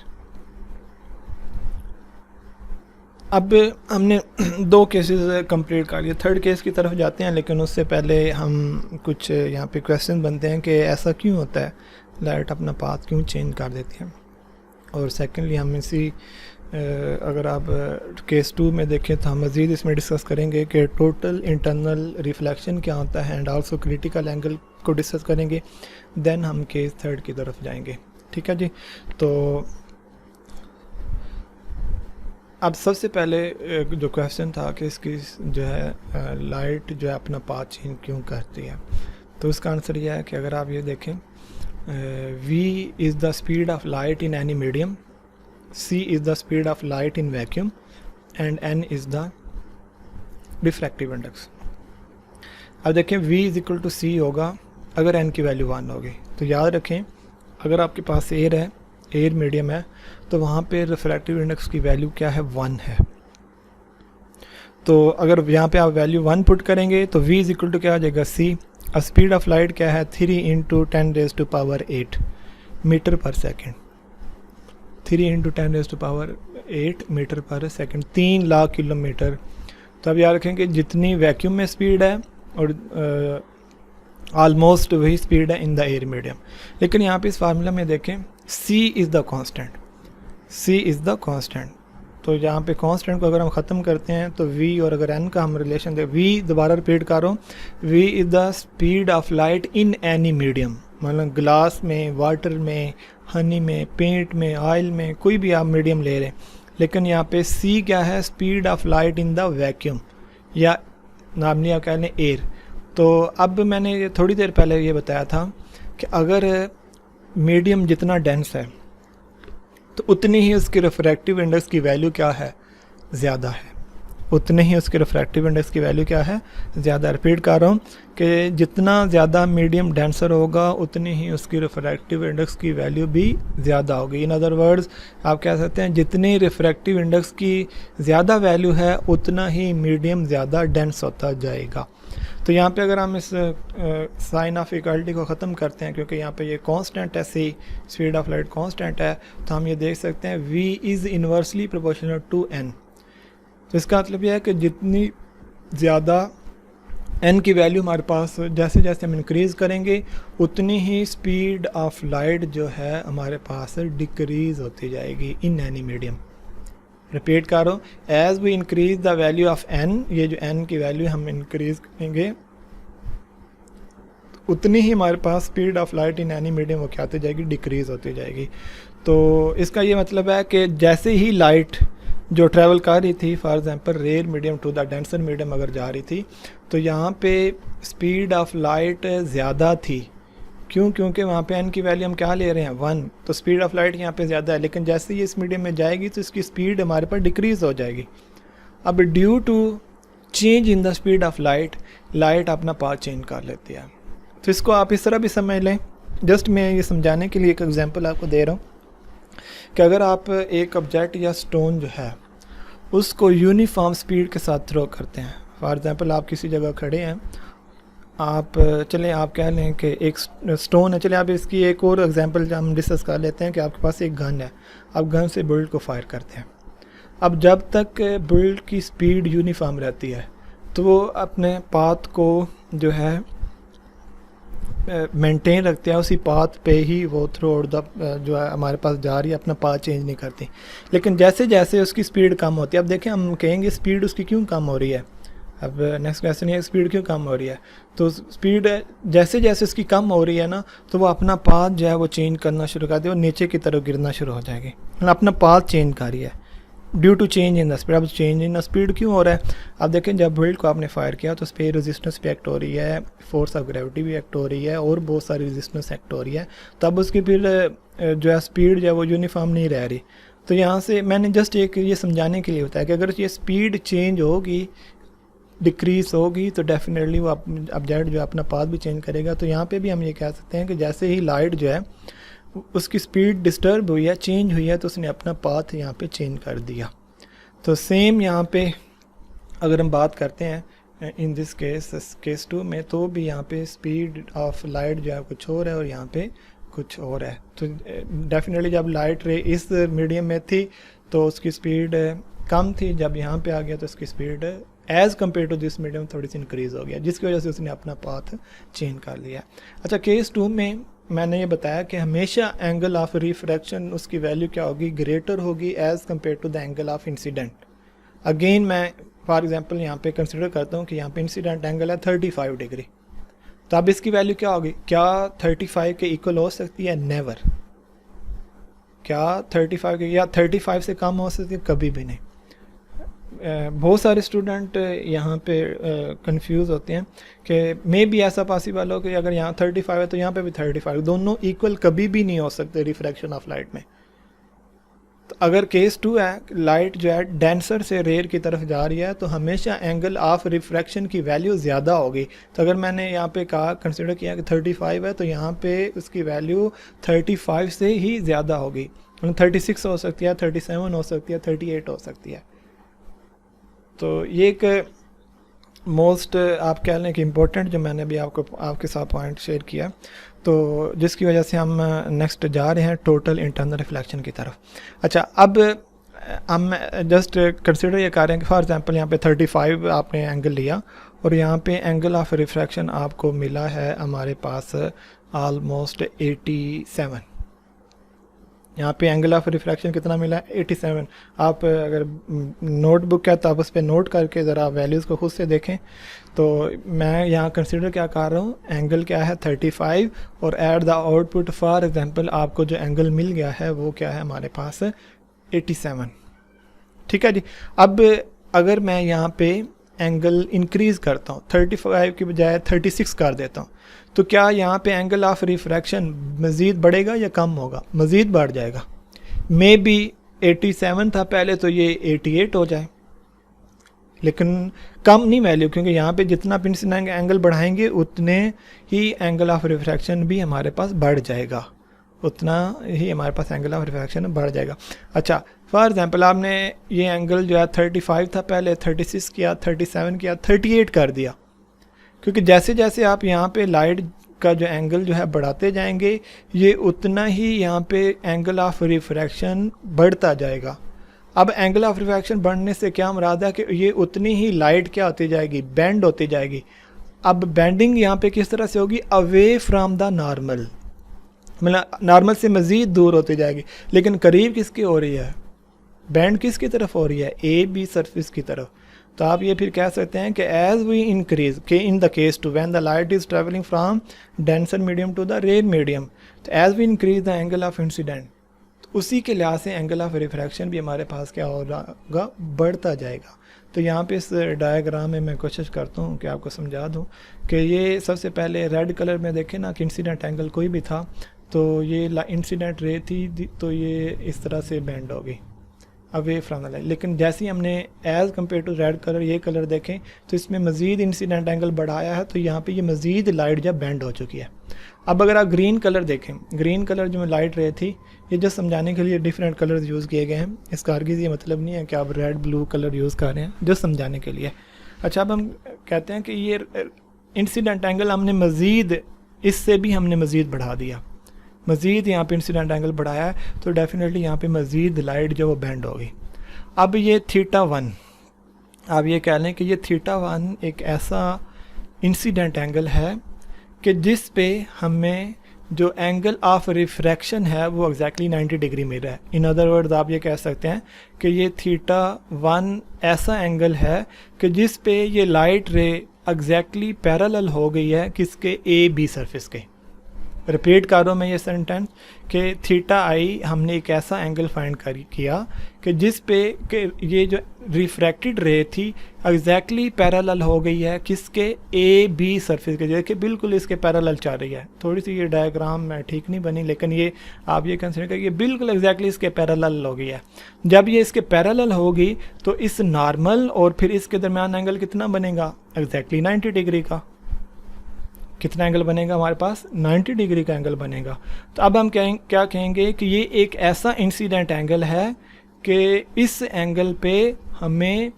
अब हमने 2 केसेस कंप्लीट कर लिए, थर्ड केस की तरफ जाते हैं, लेकिन उससे पहले हम कुछ यहाँ पे क्वेश्चन बनते हैं कि ऐसा क्यों होता है, लाइट अपना पाथ क्यों चेंज कर देती है। और सेकेंडली हम इसी अगर आप केस 2 में देखें तो हम मज़ीद इसमें डिस्कस करेंगे कि टोटल इंटरनल रिफ्लेक्शन क्या होता है, एंड आल्सो क्रिटिकल एंगल को डिस्कस करेंगे। देन हम केस 3 की तरफ जाएंगे, ठीक है जी। तो अब सबसे पहले जो क्वेश्चन था कि इसकी जो है लाइट जो है अपना पाथ चेंज क्यों करती है, तो उसका आंसर यह है कि अगर आप ये देखें, v is the speed of light in any medium, c is the speed of light in vacuum, and n is the refractive index। अब देखें v is equal to c होगा अगर n की वैल्यू 1 होगी। तो याद रखें अगर आपके पास एयर है, एयर मीडियम है, तो वहाँ पे रिफ्रैक्टिव इंडेक्स की वैल्यू क्या है, 1 है। तो अगर यहाँ पे आप वैल्यू 1 पुट करेंगे तो v इज इक्वल टू क्या हो जाएगा c। अब स्पीड ऑफ लाइट क्या है 3 इंटू 10⁸ मीटर पर सेकेंड। 3 इंटू 10⁸ मीटर पर सेकेंड, 3 लाख किलोमीटर। तो अब याद रखें कि जितनी वैक्यूम में स्पीड है और ऑलमोस्ट वही स्पीड है इन द एयर मीडियम। लेकिन यहाँ पे इस फार्मूला में देखें c is the constant, c is the constant. तो यहाँ पे कांस्टेंट को अगर हम ख़त्म करते हैं तो v और अगर n का हम रिलेशन दें, v दोबारा रिपीट कर रहा हूँ, v is the speed of light in any medium. मतलब ग्लास में, वाटर में, हनी में, पेंट में, ऑयल में, कोई भी आप मीडियम ले रहे हैं। लेकिन यहाँ पे c क्या है, speed of light in the vacuum या नॉर्मली आप कह लें एयर। तो अब मैंने ये थोड़ी देर पहले ये बताया था कि अगर मीडियम जितना डेंस है तो उतनी ही उसकी रिफ्रैक्टिव इंडेक्स की वैल्यू क्या है, ज़्यादा है। उतने ही उसके रिफ्रैक्टिव इंडेक्स की वैल्यू क्या है, ज़्यादा। रिपीट कर रहा हूँ कि जितना ज़्यादा मीडियम डेंसर होगा उतनी ही उसकी रिफ्रैक्टिव इंडेक्स की वैल्यू भी ज़्यादा होगी। इन अदर वर्ड्स आप कह सकते हैं जितनी रिफ्रैक्टिव इंडेक्स की ज़्यादा वैल्यू है उतना ही मीडियम ज़्यादा डेंस होता जाएगा। तो यहाँ पे अगर हम इस साइन ऑफ इक्वालिटी को ख़त्म करते हैं, क्योंकि यहाँ पे ये कांस्टेंट है, C speed of light constant है, तो हम ये देख सकते हैं v is inversely proportional to n। तो इसका मतलब यह है कि जितनी ज़्यादा n की वैल्यू हमारे पास जैसे जैसे हम इंक्रीज़ करेंगे उतनी ही स्पीड ऑफ लाइट जो है हमारे पास डिक्रीज़ होती जाएगी इन एनी मीडियम। रिपीट कर रहा हूँ, as we increase the value of n, ये जो n की वैल्यू हम इंक्रीज करेंगे उतनी ही हमारे पास speed of light in any medium वो क्या होती जाएगी, डिक्रीज होती जाएगी। तो इसका ये मतलब है कि जैसे ही लाइट जो ट्रैवल कर रही थी, for example rare medium to the denser medium अगर जा रही थी, तो यहाँ पे स्पीड ऑफ लाइट ज़्यादा थी। क्यों? क्योंकि वहाँ पे n की वैल्यू हम क्या ले रहे हैं 1, तो स्पीड ऑफ लाइट यहाँ पे ज़्यादा है। लेकिन जैसे ही इस मीडियम में जाएगी तो इसकी स्पीड हमारे पास डिक्रीज़ हो जाएगी। अब due to change in the speed of light, light अपना पाथ चेंज कर लेती है। तो इसको आप इस तरह भी समझ लें, जस्ट मैं ये समझाने के लिए एक एग्जांपल आपको दे रहा हूँ कि अगर आप एक ऑब्जेक्ट या स्टोन जो है उसको यूनिफॉर्म स्पीड के साथ थ्रो करते हैं। फॉर एग्जांपल आप किसी जगह खड़े हैं, आप चलें आप कह लें कि एक स्टोन है, चलें आप इसकी एक और एग्जांपल हम डिस्कस कर लेते हैं कि आपके पास एक गन है, आप गन से बुलेट को फायर करते हैं। अब जब तक बुलेट की स्पीड यूनिफॉर्म रहती है तो वो अपने पाथ को जो है मेंटेन रखते हैं, उसी पाथ पे ही वो थ्रू आउट द जो है हमारे पास जा रही है, अपना पाथ चेंज नहीं करती। लेकिन जैसे जैसे उसकी स्पीड कम होती है, अब देखें हम कहेंगे स्पीड उसकी क्यों कम हो रही है। अब नेक्स्ट क्वेश्चन ये स्पीड क्यों कम हो रही है, तो स्पीड जैसे जैसे उसकी कम हो रही है ना, तो वो अपना पाथ जो है वो चेंज करना शुरू कर दे और नीचे की तरफ गिरना शुरू हो जाएगी। अपना पाथ चेंज कर रही है due to change in the speed. अब चेंज इन द स्पीड क्यों हो रहा है, अब देखें जब बुलेट को आपने फायर किया तो उस पर रेजिस्टेंस भी एक्ट हो रही है, फोर्स ऑफ ग्रेविटी भी एक्ट हो रही है और बहुत सारी रेजिस्टेंस एक्ट हो रही है। तब उसकी फिर जो है स्पीड जो है वो यूनिफॉर्म नहीं रह रही। तो यहाँ से मैंने जस्ट एक ये समझाने के लिए बताया कि अगर ये स्पीड चेंज होगी, डिक्रीज होगी, तो डेफिनेटली वो ऑब्जेक्ट जो है अपना पाथ भी चेंज करेगा। तो यहाँ पे भी हम ये कह सकते हैं कि जैसे ही लाइट जो है उसकी स्पीड डिस्टर्ब हुई है, चेंज हुई है, तो उसने अपना पाथ यहाँ पे चेंज कर दिया। तो सेम यहाँ पे अगर हम बात करते हैं इन दिस केस 2 में, तो भी यहाँ पे स्पीड ऑफ लाइट जो है कुछ और है और यहाँ पे कुछ और है। तो डेफिनेटली जब लाइट रे इस मीडियम में थी तो उसकी स्पीड कम थी, जब यहाँ पे आ गया तो उसकी speed as compare to this medium थोड़ी सी इंक्रीज़ हो गया, जिसकी वजह से उसने अपना पाथ चेंज कर लिया। अच्छा, केस 2 में मैंने ये बताया कि हमेशा एंगल ऑफ रिफ्रैक्शन उसकी वैल्यू क्या होगी, ग्रेटर होगी as compare to the angle of incident. Again मैं फॉर एग्जांपल यहाँ पे कंसिडर करता हूँ कि यहाँ पे इंसिडेंट एंगल है 35 डिग्री, तो अब इसकी वैल्यू क्या होगी, क्या 35 के इक्वल हो सकती है, नेवर। क्या 35 के या 35 से कम हो सकती है, कभी भी नहीं। बहुत सारे स्टूडेंट यहाँ पे कंफ्यूज होते हैं कि मे भी ऐसा पॉसिबल हो कि अगर यहाँ 35 है तो यहाँ पे भी 35, दोनों इक्वल कभी भी नहीं हो सकते रिफ्रैक्शन ऑफ लाइट में। तो अगर केस 2 है, लाइट जो है डेंसर से रेयर की तरफ जा रही है, तो हमेशा एंगल ऑफ रिफ्रैक्शन की वैल्यू ज़्यादा होगी। तो अगर मैंने यहाँ पे कहा कंसिडर किया कि 35 है, तो यहाँ पे उसकी वैल्यू 35 से ही ज़्यादा होगी, 36 हो सकती है, 37 हो सकती है, 38 हो सकती है। तो ये एक मोस्ट आप कह लें कि इम्पोर्टेंट जो मैंने अभी आपके साथ पॉइंट शेयर किया, तो जिसकी वजह से हम नेक्स्ट जा रहे हैं टोटल इंटरनल रिफ्लेक्शन की तरफ। अच्छा, अब हम जस्ट कंसिडर ये कर रहे हैं कि फॉर एग्जांपल यहाँ पे 35 आपने एंगल लिया और यहाँ पे एंगल ऑफ रिफ्रैक्शन आपको मिला है हमारे पास ऑलमोस्ट 87। यहाँ पे एंगल ऑफ रिफ्रैक्शन कितना मिला है? 87। आप अगर नोटबुक है तो आप उस पर नोट करके ज़रा वैल्यूज़ को खुद से देखें। तो मैं यहाँ कंसिडर क्या कर रहा हूँ, एंगल क्या है 35 और at the output for example आपको जो एंगल मिल गया है वो क्या है हमारे पास 87। ठीक है जी। अब अगर मैं यहाँ पे एंगल इंक्रीज़ करता हूँ 35 की बजाय 36 कर देता हूँ, तो क्या यहाँ पे एंगल ऑफ रिफ्रैक्शन मज़ीद बढ़ेगा या कम होगा? मज़ीद बढ़ जाएगा। मे बी 87 था पहले तो ये 88 हो जाए, लेकिन कम नहीं वैल्यू, क्योंकि यहाँ पे जितना आप इंसिडेंट एंगल बढ़ाएंगे उतने ही एंगल ऑफ रिफ्रैक्शन भी हमारे पास बढ़ जाएगा, उतना ही हमारे पास एंगल ऑफ रिफ्रैक्शन बढ़ जाएगा। अच्छा, फॉर एग्जांपल आपने ये एंगल जो है 35 था पहले, 36 किया, 37 किया, 38 कर दिया, क्योंकि जैसे जैसे आप यहाँ पे लाइट का जो एंगल जो है बढ़ाते जाएंगे ये उतना ही यहाँ पे एंगल ऑफ रिफ्रैक्शन बढ़ता जाएगा। अब एंगल ऑफ रिफ्रैक्शन बढ़ने से क्या मुराद है कि ये उतनी ही लाइट क्या होती जाएगी, बेंड होती जाएगी। अब बेंडिंग यहाँ पे किस तरह से होगी? अवे फ्रॉम द नॉर्मल, मतलब नॉर्मल से मज़ीद दूर होती जाएगी, लेकिन करीब किसकी हो रही है? बैंड किसकी तरफ हो रही है? ए बी सरफेस की तरफ। तो आप ये फिर कह सकते हैं कि एज वी इंक्रीज के in the case two when the light is travelling from denser medium to the rare medium, तो as we increase the angle of incidence, तो उसी के लिहाज से एंगल ऑफ रिफ्रैक्शन भी हमारे पास क्या होगा? बढ़ता जाएगा। तो यहाँ पे इस डायग्राम में मैं कोशिश करता हूँ कि आपको समझा दूँ कि ये सबसे पहले रेड कलर में देखें ना कि इंसिडेंट एंगल कोई भी था, तो ये इंसिडेंट रे थी तो ये इस तरह से बेंड होगी अवे फ्रॉम द लाइट। लेकिन जैसे ही हमने as compare to red colour ये कलर देखें तो इसमें मज़ीद इंसिडेंट एंगल बढ़ाया है, तो यहाँ पे ये मज़ीद लाइट जब बेंड हो चुकी है। अब अगर आप ग्रीन कलर देखें, ग्रीन कलर जो लाइट रे थी, ये जो समझाने के लिए डिफरेंट कलर्स यूज़ किए गए हैं, इसका हरगिज़ ये मतलब नहीं है कि आप रेड ब्लू कलर यूज़ कर रहे हैं, जो समझाने के लिए। अच्छा, अब हम कहते हैं कि ये इंसिडेंट एंगल हमने मज़ीद, इससे भी हमने मज़ीद बढ़ा दिया, मज़ीद यहाँ पे इंसिडेंट एंगल बढ़ाया है, तो डेफिनेटली यहाँ पे मज़ीद लाइट जो वो बेंड होगी। अब ये θ1, आप ये कह लें कि ये θ1 एक ऐसा इंसिडेंट एंगल है कि जिस पे हमें जो एंगल ऑफ रिफ्रैक्शन है वो एग्जैक्टली 90 डिग्री मिल रहा है। इन अदर वर्ड्स आप ये कह सकते हैं कि ये θ1 ऐसा एंगल है कि जिस पे ये लाइट रे एग्जैक्टली पैरेलल हो गई है किसके? ए बी सरफेस के। रिपीट कर रहा हूँ मैं ये सेंटेंस कि θi हमने एक ऐसा एंगल फाइंड किया कि जिस पे कि ये जो रिफ्रैक्टेड रे थी एग्जैक्टली पैरेलल हो गई है किसके? ए बी सरफेस के। देखिए बिल्कुल इसके पैरेलल चल रही है। थोड़ी सी ये डायग्राम में ठीक नहीं बनी, लेकिन ये आप ये कंसिडर करिए बिल्कुल एग्जैक्टली इसके पैरेलल हो गई है। जब ये इसके पैरेलल होगी तो इस नॉर्मल और फिर इसके दरमियान एंगल कितना बनेगा? एग्जैक्टली 90 डिग्री का। कितना एंगल बनेगा हमारे पास? 90 डिग्री का एंगल बनेगा। तो अब हम क्या कहेंगे कि ये एक ऐसा इंसिडेंट एंगल है कि इस एंगल पे हमें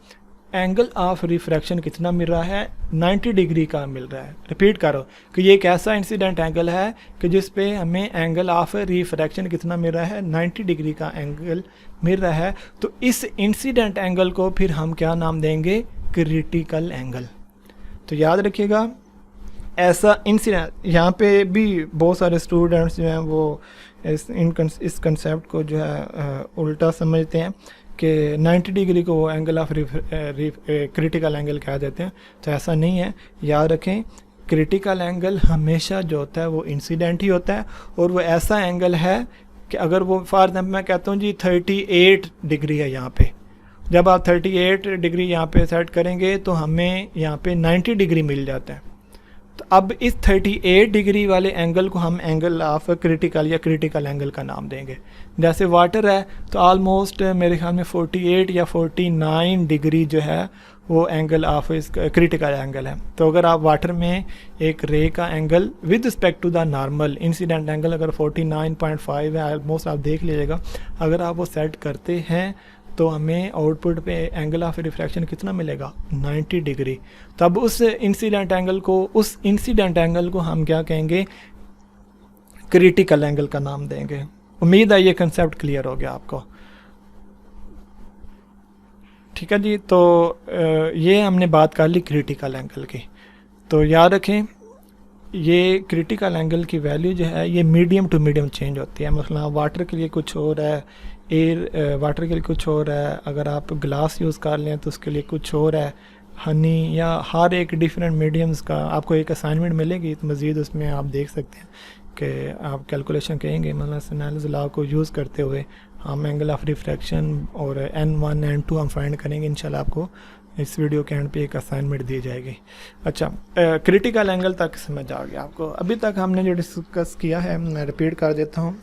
एंगल ऑफ रिफ्रैक्शन कितना मिल रहा है? 90 डिग्री का मिल रहा है। रिपीट करो कि ये एक ऐसा इंसिडेंट एंगल है कि जिस पे हमें एंगल ऑफ रिफ्रैक्शन कितना मिल रहा है? 90 डिग्री का एंगल मिल रहा है। तो इस इंसिडेंट एंगल को फिर हम क्या नाम देंगे? Critical angle. तो याद रखिएगा ऐसा इंसिडेंट, यहाँ पे भी बहुत सारे स्टूडेंट्स जो हैं वो इस कंसेप्ट को जो है उल्टा समझते हैं कि 90 डिग्री को वो एंगल ऑफ क्रिटिकल एंगल कह देते हैं। तो ऐसा नहीं है, याद रखें क्रिटिकल एंगल हमेशा जो होता है वो इंसिडेंट ही होता है, और वो ऐसा एंगल है कि अगर वो फॉर एग्जाम्पल मैं कहता हूँ जी 38 डिग्री है यहाँ पे, जब आप 38 डिग्री यहाँ पे सेट करेंगे तो हमें यहाँ पे 90 डिग्री मिल जाता है। तो अब इस 38 डिग्री वाले एंगल को हम एंगल ऑफ क्रिटिकल या क्रिटिकल एंगल का नाम देंगे। जैसे वाटर है तो ऑलमोस्ट मेरे ख्याल में 48 या 49 डिग्री जो है वो एंगल ऑफ इस क्रिटिकल एंगल है। तो अगर आप वाटर में एक रे का angle with respect to the normal incident angle अगर 49.5 है ऑलमोस्ट, आप देख लीजिएगा, अगर आप वो सेट करते हैं तो हमें आउटपुट पे एंगल ऑफ रिफ्रैक्शन कितना मिलेगा, 90 डिग्री। तब उस इंसिडेंट एंगल को हम क्या कहेंगे, क्रिटिकल एंगल का नाम देंगे। उम्मीद है ये कंसेप्ट क्लियर हो गया आपको। ठीक है जी, तो ये हमने बात कर ली क्रिटिकल एंगल की। तो याद रखें ये क्रिटिकल एंगल की वैल्यू जो है ये मीडियम टू मीडियम चेंज होती है। मतलब वाटर के लिए कुछ और है, वाटर के लिए कुछ और है, अगर आप ग्लास यूज़ कर लें तो उसके लिए कुछ और है, हनी, या हर एक डिफरेंट मीडियम्स का आपको एक असाइनमेंट मिलेगी। तो मज़ीद उसमें आप देख सकते हैं कि आप कैलकुलेशन कहेंगे, मतलब स्नेल्स लॉ को यूज़ करते हुए हम एंगल ऑफ रिफ्रैक्शन और N1 N2 हम फाइंड करेंगे। इंशाल्लाह आपको इस वीडियो के एंड पे एक असाइनमेंट दी जाएगी। अच्छा, क्रिटिकल एंगल तक समझ आ गया आपको। अभी तक हमने जो डिस्कस किया है, मैं रिपीट कर देता हूँ।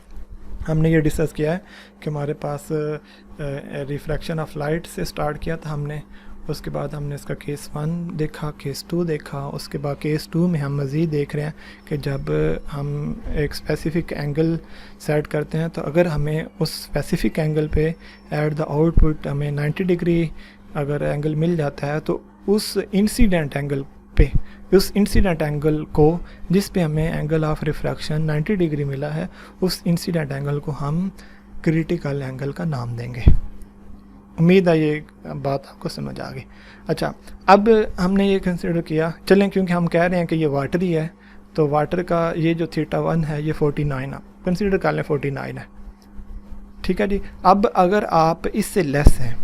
हमने ये डिस्कस किया है कि हमारे पास रिफ्रैक्शन ऑफ लाइट से स्टार्ट किया था हमने, उसके बाद हमने इसका केस 1 देखा, केस 2 देखा, उसके बाद केस 2 में हम मज़ीद देख रहे हैं कि जब हम एक स्पेसिफ़िक एंगल सेट करते हैं तो अगर हमें उस स्पेसिफ़िक एंगल पे एट द आउटपुट हमें 90 डिग्री अगर एंगल मिल जाता है तो उस इंसिडेंट एंगल को जिस पे हमें एंगल ऑफ रिफ्रैक्शन 90 डिग्री मिला है, उस इंसिडेंट एंगल को हम क्रिटिकल एंगल का नाम देंगे। उम्मीद है ये बात आपको समझ आ गई। अच्छा, अब हमने ये कंसिडर किया, चलें क्योंकि हम कह रहे हैं कि ये वाटर ही है, तो वाटर का ये जो θ1 है ये 49 है, कंसिडर कर लें 49 है। ठीक है जी। अब अगर आप इससे लेस हैं,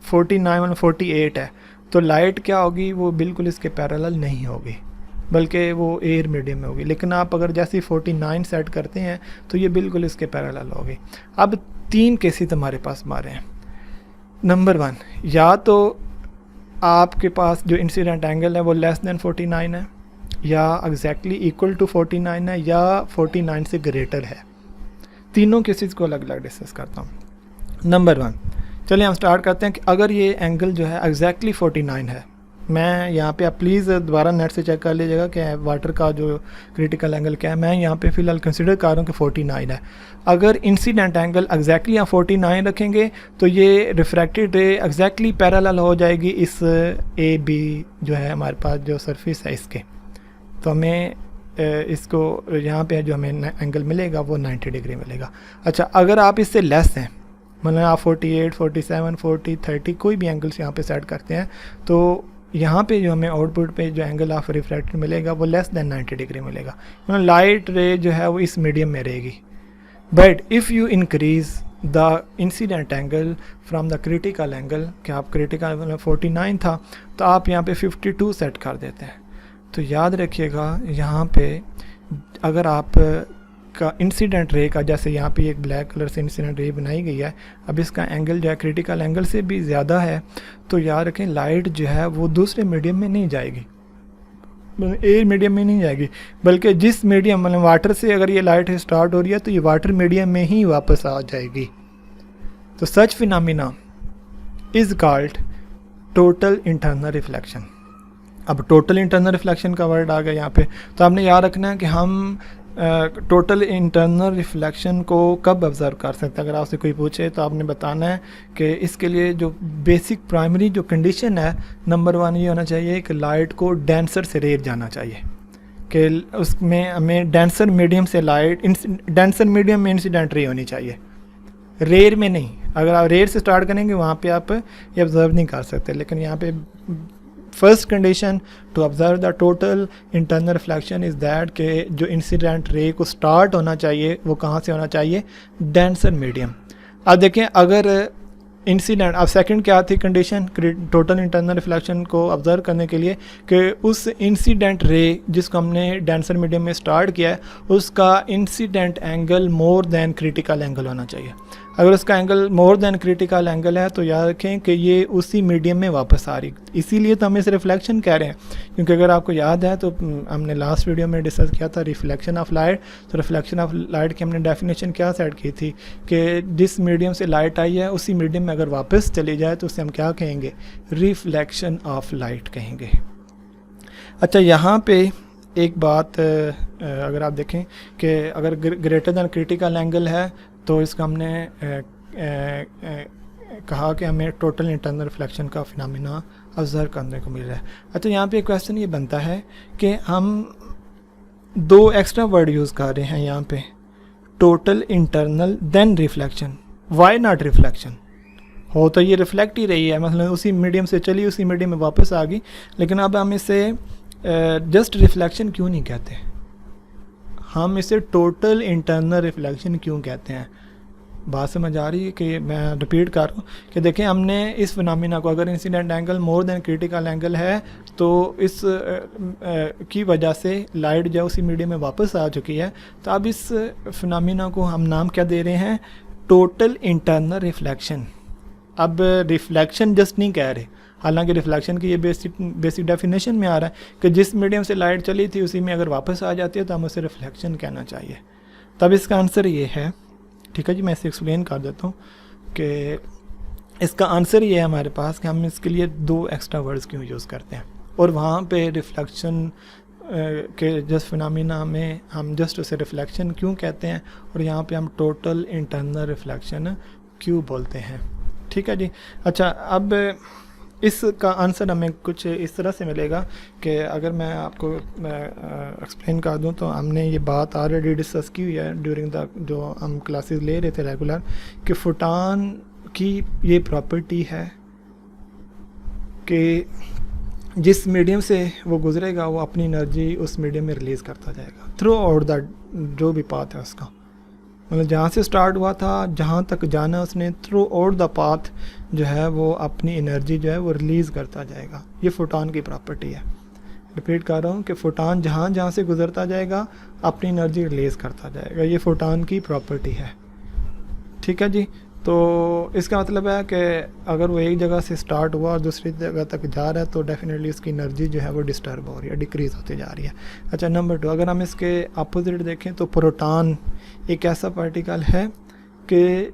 49 48 है, तो लाइट क्या होगी, वो बिल्कुल इसके पैरेलल नहीं होगी, बल्कि वो एयर मीडियम में होगी। लेकिन आप अगर जैसे 49 सेट करते हैं तो ये बिल्कुल इसके पैरेलल होगी। अब 3 केसेस हमारे पास मारे हैं। नंबर 1, या तो आपके पास जो इंसिडेंट एंगल है वो लेस देन 49 है, या एग्जैक्टली इक्वल टू 49 है, या 49 से ग्रेटर है। तीनों केसेस को अलग अलग डिस्कस करता हूँ। नंबर 1, चलिए हम स्टार्ट करते हैं कि अगर ये एंगल जो है एग्जैक्टली 49 है, मैं यहाँ पे आप प्लीज़ दोबारा नेट से चेक कर लीजिएगा कि वाटर का जो क्रिटिकल एंगल क्या है। मैं यहाँ पे फ़िलहाल कंसिडर कर रहा हूँ कि 49 है। अगर इंसिडेंट एंगल एग्जैक्टली यहाँ 49 रखेंगे तो ये रिफ्रैक्टेड रे एग्जैक्टली पैरेलल हो जाएगी इस ए बी जो है हमारे पास जो सरफेस है इसके। तो हमें इसको यहाँ पे जो हमें एंगल मिलेगा वो 90 डिग्री मिलेगा। अच्छा, अगर आप इससे लेस हैं, मतलब आप 48, 47, 40, 30 कोई भी एंगल्स यहाँ पे सेट करते हैं, तो यहाँ पे जो हमें आउटपुट पे जो एंगल ऑफ रिफ्रैक्शन मिलेगा वो लेस देन 90 डिग्री मिलेगा। मतलब लाइट रे जो है वो इस मीडियम में रहेगी। But if you increase the incident angle from the critical angle, कि आप क्रिटिकल मतलब 49 था तो आप यहाँ पे 52 सेट कर देते हैं। तो याद रखिएगा यहाँ पे अगर आप का इंसिडेंट रे का, जैसे यहाँ पे एक ब्लैक कलर से इंसिडेंट रे बनाई गई है, अब इसका एंगल जो है क्रिटिकल एंगल से भी ज़्यादा है, तो याद रखें लाइट जो है वो दूसरे मीडियम में नहीं जाएगी, एयर मीडियम में नहीं जाएगी, बल्कि जिस मीडियम मतलब वाटर से अगर ये लाइट स्टार्ट हो रही है तो ये वाटर मीडियम में ही वापस आ जाएगी। तो such phenomena is called total internal reflection. अब टोटल इंटरनल रिफ्लेक्शन का वर्ड आ गया यहाँ पे, तो आपने याद रखना है कि हम टोटल इंटरनल रिफ्लेक्शन को कब ऑब्ज़र्व कर सकते हैं। अगर आपसे कोई पूछे तो आपने बताना है कि इसके लिए जो बेसिक प्राइमरी जो कंडीशन है, नंबर 1 ये होना चाहिए कि लाइट को डेंसर से रेर जाना चाहिए, कि उसमें हमें डेंसर मीडियम से लाइट, डेंसर मीडियम में इंसिडेंट रे होनी चाहिए, रेर में नहीं। अगर आप रेर से स्टार्ट करेंगे वहाँ पे आप ये ऑब्ज़र्व नहीं कर सकते। लेकिन यहाँ पे first condition to observe the total internal reflection is that के जो इंसिडेंट रे को स्टार्ट होना चाहिए वो कहाँ से होना चाहिए, डेंसर मीडियम। अब देखें अगर इंसिडेंट, अब सेकंड क्या थी कंडीशन टोटल इंटरनल रिफ्लेक्शन को ऑब्जर्व करने के लिए, कि उस इंसिडेंट रे जिसको हमने डेंसर मीडियम में स्टार्ट किया है उसका incident angle more than critical angle होना चाहिए। अगर उसका angle more than critical angle है तो याद रखें कि ये उसी मीडियम में वापस आ रही, इसीलिए तो हम इसे रिफ्लेक्शन कह रहे हैं। क्योंकि अगर आपको याद है तो हमने लास्ट वीडियो में डिस्कस किया था रिफ्लेक्शन ऑफ लाइट। तो रिफ्लेक्शन ऑफ लाइट की हमने डेफिनेशन क्या सेट की थी कि जिस मीडियम से लाइट आई है उसी मीडियम में अगर वापस चली जाए तो उसे हम क्या कहेंगे, रिफ्लेक्शन ऑफ लाइट कहेंगे। अच्छा, यहाँ पे एक बात अगर आप देखें कि अगर ग्रेटर दैन क्रिटिकल एंगल है तो इसका हमने कहा कि हमें टोटल इंटरनल रिफ्लेक्शन का फिनोमेना ऑब्जर्व करने को मिल रहा है। अच्छा, यहाँ पे क्वेश्चन ये बनता है कि हम दो एक्स्ट्रा वर्ड यूज़ कर रहे हैं यहाँ पे, total internal then reflection. Why not reflection? हो तो ये रिफ्लेक्ट ही रही है, मतलब उसी मीडियम से चली, उसी मीडियम में वापस आ गई, लेकिन अब हम इसे जस्ट रिफ्लेक्शन क्यों नहीं कहते, हम इसे टोटल इंटरनल रिफ्लेक्शन क्यों कहते हैं? बात समझ आ रही है कि मैं रिपीट कर रहा हूँ कि देखें, हमने इस फिनोमेना को, अगर incident angle more than critical angle है तो इस की वजह से लाइट जो उसी मीडियम में वापस आ चुकी है, तो अब इस फिनोमेना को हम नाम क्या दे रहे हैं? Total internal reflection. अब रिफ्लेक्शन जस्ट नहीं कह रहे, हालांकि रिफ्लेक्शन की ये बेसिक डेफिनेशन में आ रहा है कि जिस मीडियम से लाइट चली थी उसी में अगर वापस आ जाती है तो हम उसे रिफ्लेक्शन कहना चाहिए। तब इसका आंसर ये है, ठीक है जी, मैं इसे एक्सप्लेन कर देता हूँ कि इसका आंसर ये है हमारे पास कि हम इसके लिए दो एक्स्ट्रा वर्ड्स क्यों यूज़ करते हैं, और वहाँ पे रिफ्लेक्शन के जस्ट फिनोमेना में हम जस्ट उसे रिफ्लेक्शन क्यों कहते हैं, और यहाँ पे हम टोटल इंटरनल रिफ्लेक्शन क्यों बोलते हैं। ठीक है जी। अच्छा, अब इसका आंसर हमें कुछ इस तरह से मिलेगा कि अगर मैं आपको एक्सप्लेन कर दूं तो हमने ये बात ऑलरेडी डिस्कस की हुई है ड्यूरिंग द जो हम क्लासेस ले रहे थे रेगुलर, कि फोटॉन की ये प्रॉपर्टी है कि जिस मीडियम से वो गुजरेगा वो अपनी एनर्जी उस मीडियम में रिलीज़ करता जाएगा थ्रू आउट द जो भी पाथ है उसका, मतलब जहाँ से स्टार्ट हुआ था जहाँ तक जाना उसने थ्रू आउट द पाथ जो है वो अपनी एनर्जी जो है वो रिलीज़ करता जाएगा। ये फोटॉन की प्रॉपर्टी है। रिपीट कर रहा हूँ कि फोटॉन जहाँ जहाँ से गुजरता जाएगा अपनी एनर्जी रिलीज़ करता जाएगा, ये फोटॉन की प्रॉपर्टी है। ठीक है जी। तो इसका मतलब है कि अगर वो एक जगह से स्टार्ट हुआ और दूसरी जगह तक जा रहा है तो डेफिनेटली उसकी एनर्जी जो है वो डिस्टर्ब हो रही है, डिक्रीज़ होती जा रही है। अच्छा, नंबर 2, अगर हम इसके अपोजिट देखें तो प्रोटॉन एक ऐसा पार्टिकल है कि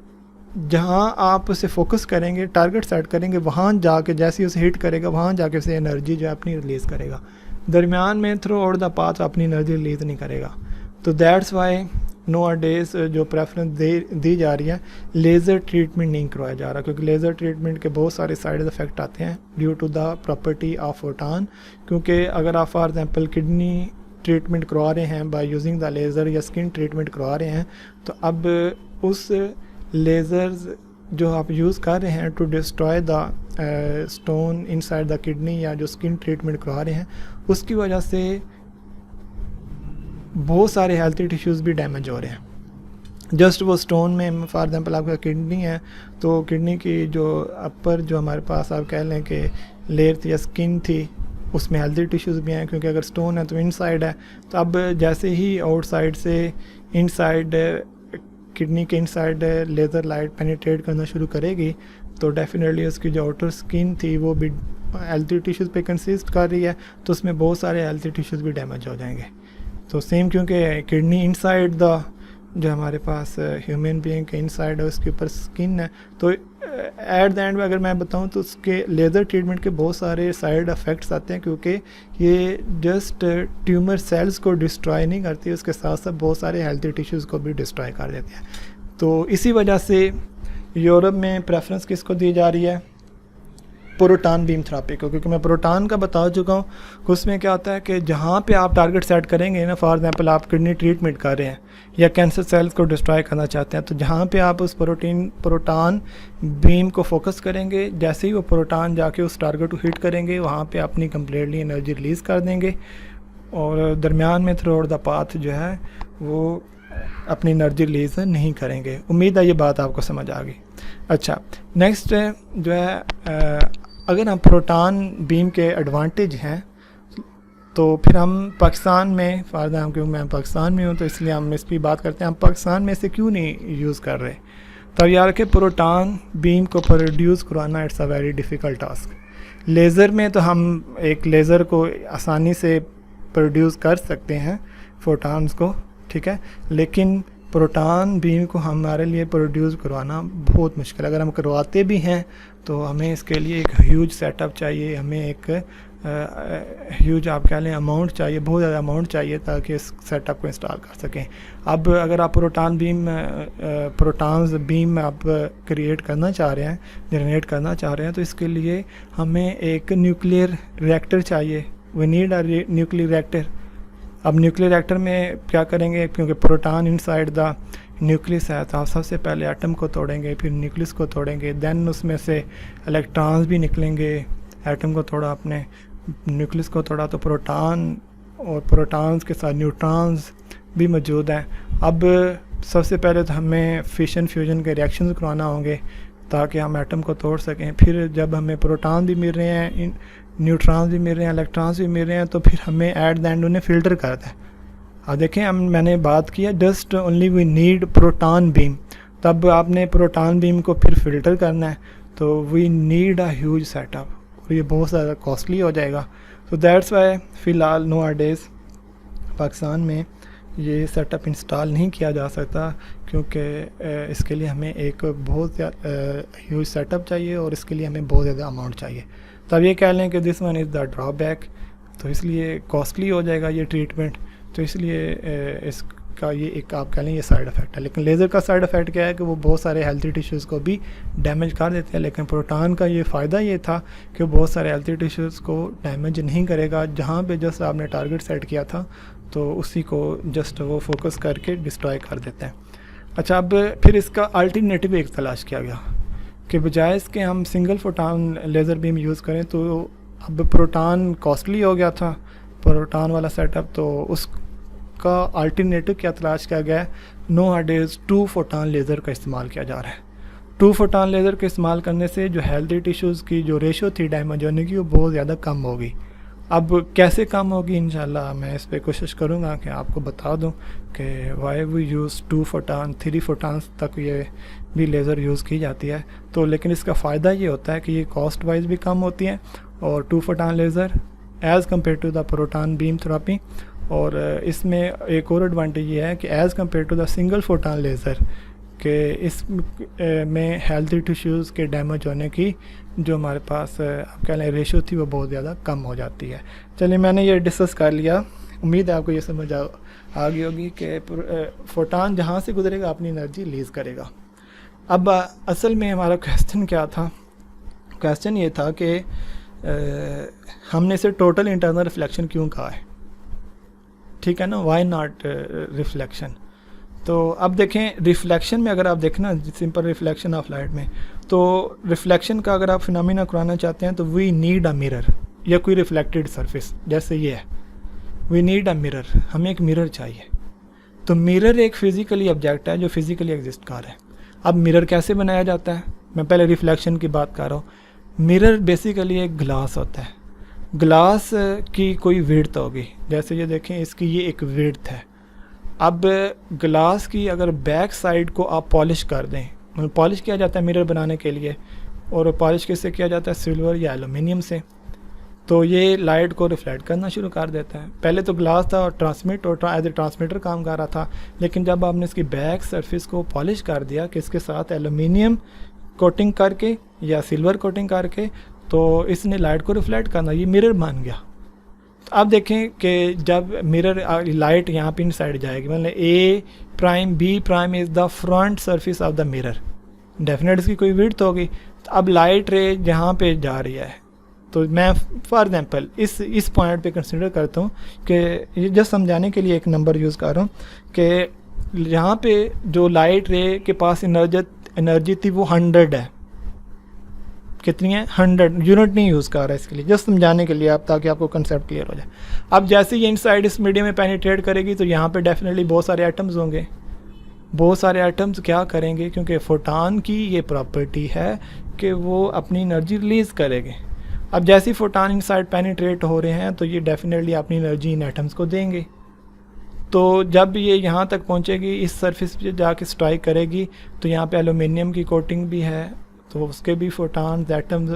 जहाँ आप उसे फोकस करेंगे, टारगेट सेट करेंगे, वहाँ जाके जैसे उसे हिट करेगा वहाँ जाके उसे एनर्जी जो है अपनी रिलीज़ करेगा, दरमियान में थ्रू आउट द पाथ अपनी एनर्जी रिलीज़ नहीं करेगा। तो दैट्स वाई नो डेज जो प्रेफरेंस दी जा रही है, लेज़र ट्रीटमेंट नहीं करवाया जा रहा, क्योंकि लेज़र ट्रीटमेंट के बहुत सारे साइड इफ़ेक्ट आते हैं due to the property of photon. क्योंकि अगर आप फॉर एग्जांपल किडनी ट्रीटमेंट करवा रहे हैं बाय यूजिंग द लेज़र या स्किन ट्रीटमेंट करवा रहे हैं, तो अब उस लेज़र्स जो आप यूज़ कर रहे हैं to destroy the stone inside the kidney या जो स्किन ट्रीटमेंट करवा रहे हैं, उसकी वजह से बहुत सारे हेल्थी टिश्यूज़ भी डैमेज हो रहे हैं। जस्ट वो स्टोन में फॉर एग्जांपल आपका किडनी है तो किडनी की जो अपर जो हमारे पास आप कह लें कि लेयर थी या स्किन थी उसमें हेल्थी टिश्यूज़ भी हैं, क्योंकि अगर स्टोन है तो इनसाइड है। तो अब जैसे ही आउटसाइड से इनसाइड किडनी के इनसाइड लेज़र लाइट पेनिट्रेट करना शुरू करेगी तो डेफिनेटली उसकी जो आउटर स्किन थी वो भी हेल्थी टिश्यूज़ पे कंसिस्ट कर रही है, तो उसमें बहुत सारे हेल्थी टिश्यूज़ भी डैमेज हो जाएंगे। तो सेम, क्योंकि किडनी इनसाइड द जो हमारे पास ह्यूमन बीइंग के इनसाइड है उसके ऊपर स्किन है, तो एट द एंड में अगर मैं बताऊं तो उसके लेज़र ट्रीटमेंट के बहुत सारे साइड इफ़ेक्ट्स आते हैं, क्योंकि ये जस्ट ट्यूमर सेल्स को डिस्ट्रॉय नहीं करती, उसके साथ साथ बहुत सारे हेल्थी टिश्यूज़ को भी डिस्ट्रॉय कर देते हैं। तो इसी वजह से यूरोप में प्रेफरेंस किसको दी जा रही है? प्रोटॉन बीम थेरेपी को, क्योंकि मैं प्रोटॉन का बता चुका हूँ। उसमें क्या होता है कि जहाँ पे आप टारगेट सेट करेंगे ना, फॉर एग्जांपल आप किडनी ट्रीटमेंट कर रहे हैं या कैंसर सेल्स को डिस्ट्रॉय करना चाहते हैं, तो जहाँ पे आप उस प्रोटॉन बीम को फोकस करेंगे, जैसे ही वो प्रोटॉन जाके उस टारगेट को हिट करेंगे वहाँ पे अपनी कम्प्लीटली एनर्जी रिलीज़ कर देंगे और दरमियान में थ्रू आउट द पाथ जो है वो अपनी एनर्जी रिलीज़ नहीं करेंगे। उम्मीद है ये बात आपको समझ आ गई। अच्छा, नेक्स्ट जो है अगर हम प्रोटॉन बीम के एडवांटेज हैं तो फिर हम पाकिस्तान में फॉर एग्जाम्पल, क्योंकि मैं पाकिस्तान में हूँ तो इसलिए हम इस पर बात करते हैं, हम पाकिस्तान में से क्यों नहीं यूज़ कर रहे। तब यार कि प्रोटॉन बीम को प्रोड्यूस करवाना it's a very difficult task. Laser में तो हम एक लेज़र को आसानी से प्रोड्यूस कर सकते हैं फोटॉन्स को, ठीक है, लेकिन प्रोटॉन बीम को हमारे लिए प्रोड्यूस करवाना बहुत मुश्किल है। अगर हम करवाते भी हैं तो हमें इसके लिए एक ह्यूज सेटअप चाहिए, हमें एक ह्यूज आप कह लें अमाउंट चाहिए, बहुत ज़्यादा अमाउंट चाहिए ताकि इस सेटअप को इंस्टॉल कर सकें। अब अगर आप प्रोटॉन्स बीम आप क्रिएट करना चाह रहे हैं, जनरेट करना चाह रहे हैं, तो इसके लिए हमें एक न्यूक्लियर रिएक्टर चाहिए। We need a nuclear reactor. अब न्यूक्लियर रिएक्टर में क्या करेंगे, क्योंकि प्रोटॉन इनसाइड द न्यूक्लियस है, तो आप सबसे पहले एटम को तोड़ेंगे, फिर न्यूक्लियस को तोड़ेंगे, देन उसमें से इलेक्ट्रॉन्स भी निकलेंगे। एटम को तोड़ा आपने, न्यूक्लियस को तोड़ा तो प्रोटॉन और प्रोटॉन्स के साथ न्यूट्रॉन्स भी मौजूद हैं। अब सबसे पहले तो हमें फिशन फ्यूजन के रिएक्शंस करवाना होंगे ताकि हम एटम को तोड़ सकें। फिर जब हमें प्रोटॉन भी मिल रहे हैं, न्यूट्रॉन्स भी मिल रहे हैं, इलेक्ट्रॉन्स भी मिल रहे हैं, तो फिर हमें एट द एंड उन्हें फ़िल्टर करना है। अब देखें, मैंने बात किया just only we need proton beam, तब आपने प्रोटॉन बीम को फिर फ़िल्टर करना है, तो we need a huge setup, और ये बहुत ज़्यादा कॉस्टली हो जाएगा। तो दैट्स वाई फ़िलहाल नो डेज़ पाकिस्तान में ये सेटअप इंस्टॉल नहीं किया जा सकता, क्योंकि इसके लिए हमें एक बहुत ह्यूज सेटअप चाहिए और इसके लिए हमें बहुत ज़्यादा अमाउंट चाहिए। तब ये कह लें कि this one is the drawback, तो इसलिए कॉस्टली हो जाएगा ये ट्रीटमेंट, तो इसलिए इसका ये एक आप कह लें ये साइड इफ़ेक्ट है। लेकिन लेज़र का साइड इफ़ेक्ट क्या है कि वो बहुत सारे हेल्थी टिश्यूज़ को भी डैमेज कर देते हैं, लेकिन प्रोटॉन का ये फ़ायदा ये था कि वो बहुत सारे हेल्थी टिश्यूज़ को डैमेज नहीं करेगा। जहाँ पे जस्ट आपने टारगेट सेट किया था तो उसी को जस्ट वो फोकस करके डिस्ट्रॉय कर देते हैं। अच्छा, अब फिर इसका अल्टरनेटिव एक तलाश किया गया कि बजाय इसके हम single photon laser beam use करें, तो अब प्रोटॉन कॉस्टली हो गया था प्रोटॉन वाला सेटअप, तो उसका अल्टरनेटिव क्या तलाश किया गया है। नो डेज़ 2 फोटॉन लेज़र का इस्तेमाल किया जा रहा है। 2 फोटॉन लेज़र के इस्तेमाल करने से जो हेल्दी टिश्यूज़ की जो रेशो थी डैमेज होने की, वो बहुत ज़्यादा कम होगी। अब कैसे कम होगी, इंशाल्लाह मैं इस पर कोशिश करूँगा कि आपको बता दूँ कि why we use 2 photon 3 photons तक ये भी लेज़र यूज़ की जाती है। तो लेकिन इसका फ़ायदा ये होता है कि ये कॉस्ट वाइज भी कम होती है, और 2 photon laser as compare to the proton beam therapy. और इसमें एक और एडवांटेज ये है कि as compare to the single photon laser कि इस में हेल्थी टिश्यूज़ के डैमेज होने की जो हमारे पास आप कह लें रेशो थी, वो बहुत ज़्यादा कम हो जाती है। चलिए, मैंने ये डिस्कस कर लिया, उम्मीद है आपको ये समझ आ गई होगी कि फोटॉन जहाँ से गुजरेगा अपनी एनर्जी रिलीज़ करेगा। अब असल में हमारा क्वेश्चन क्या था, क्वेश्चन ये था कि हमने इसे टोटल इंटरनल रिफ्लेक्शन क्यों कहा है, ठीक है ना, वाई नॉट रिफ्लेक्शन। तो अब देखें, रिफ्लेक्शन में अगर आप देखें ना, सिंपल रिफ्लेक्शन ऑफ लाइट में, तो रिफ्लेक्शन का अगर आप फिनोमिना कराना चाहते हैं तो वी नीड अ मिरर या कोई रिफ्लेक्टेड सरफेस, जैसे ये है, वी नीड अ मिरर, हमें एक मिरर चाहिए। तो मिरर एक फिज़िकली ऑब्जेक्ट है जो फिज़िकली एग्जिस्ट कर रहा है। अब मिरर कैसे बनाया जाता है, मैं पहले रिफ्लेक्शन की बात कर रहा हूँ। मिरर बेसिकली एक ग्लास होता है, ग्लास की कोई विड्थ होगी, जैसे ये देखें इसकी ये एक विड्थ है। अब ग्लास की अगर बैक साइड को आप पॉलिश कर दें, मतलब पॉलिश किया जाता है मिरर बनाने के लिए, और पॉलिश किससे किया जाता है, सिल्वर या एलुमिनियम से, तो ये लाइट को रिफ्लेक्ट करना शुरू कर देता है। पहले तो ग्लास था और ट्रांसमिट और एज ए ट्रांसमीटर काम कर रहा था, लेकिन जब आपने इसकी बैक सरफेस को पॉलिश कर दिया किसके साथ, एलुमिनियम कोटिंग करके या सिल्वर कोटिंग करके, तो इसने लाइट को रिफ्लेक्ट करना, ये मिरर बन गया। अब देखें कि जब मिरर लाइट यहाँ पे इनसाइड जाएगी, मतलब A prime B prime is the front surface of the mirror, definite इसकी कोई विड्थ होगी। तो अब लाइट रे जहाँ पे जा रही है, तो मैं फॉर एग्जांपल इस पॉइंट पे कंसिडर करता हूँ कि ये जस्ट समझाने के लिए एक नंबर यूज़ कर रहा हूँ कि यहाँ पे जो लाइट रे के पास एनर्जी थी वो 100 है, कितनी है, 100, यूनिट नहीं यूज़ कर रहा है इसके लिए, जस्ट समझाने के लिए आप, ताकि आपको कंसेप्ट क्लियर हो जाए। अब जैसे ये इनसाइड इस मीडियम में पेनिट्रेट करेगी तो यहाँ पे डेफिनेटली बहुत सारे एटम्स होंगे, बहुत सारे एटम्स क्या करेंगे, क्योंकि फोटॉन की ये प्रॉपर्टी है कि वो अपनी एनर्जी रिलीज़ करेंगे। अब जैसे ही फोटॉन इनसाइड पेनिट्रेट हो रहे हैं तो ये डेफिनेटली अपनी एनर्जी इन एटम्स को देंगे। तो जब ये यहाँ तक पहुँचेगी, इस सरफेस पे जाके स्ट्राइक करेगी, तो यहाँ पे एलुमिनियम की कोटिंग भी है, तो उसके भी फोटॉन्स एटम्स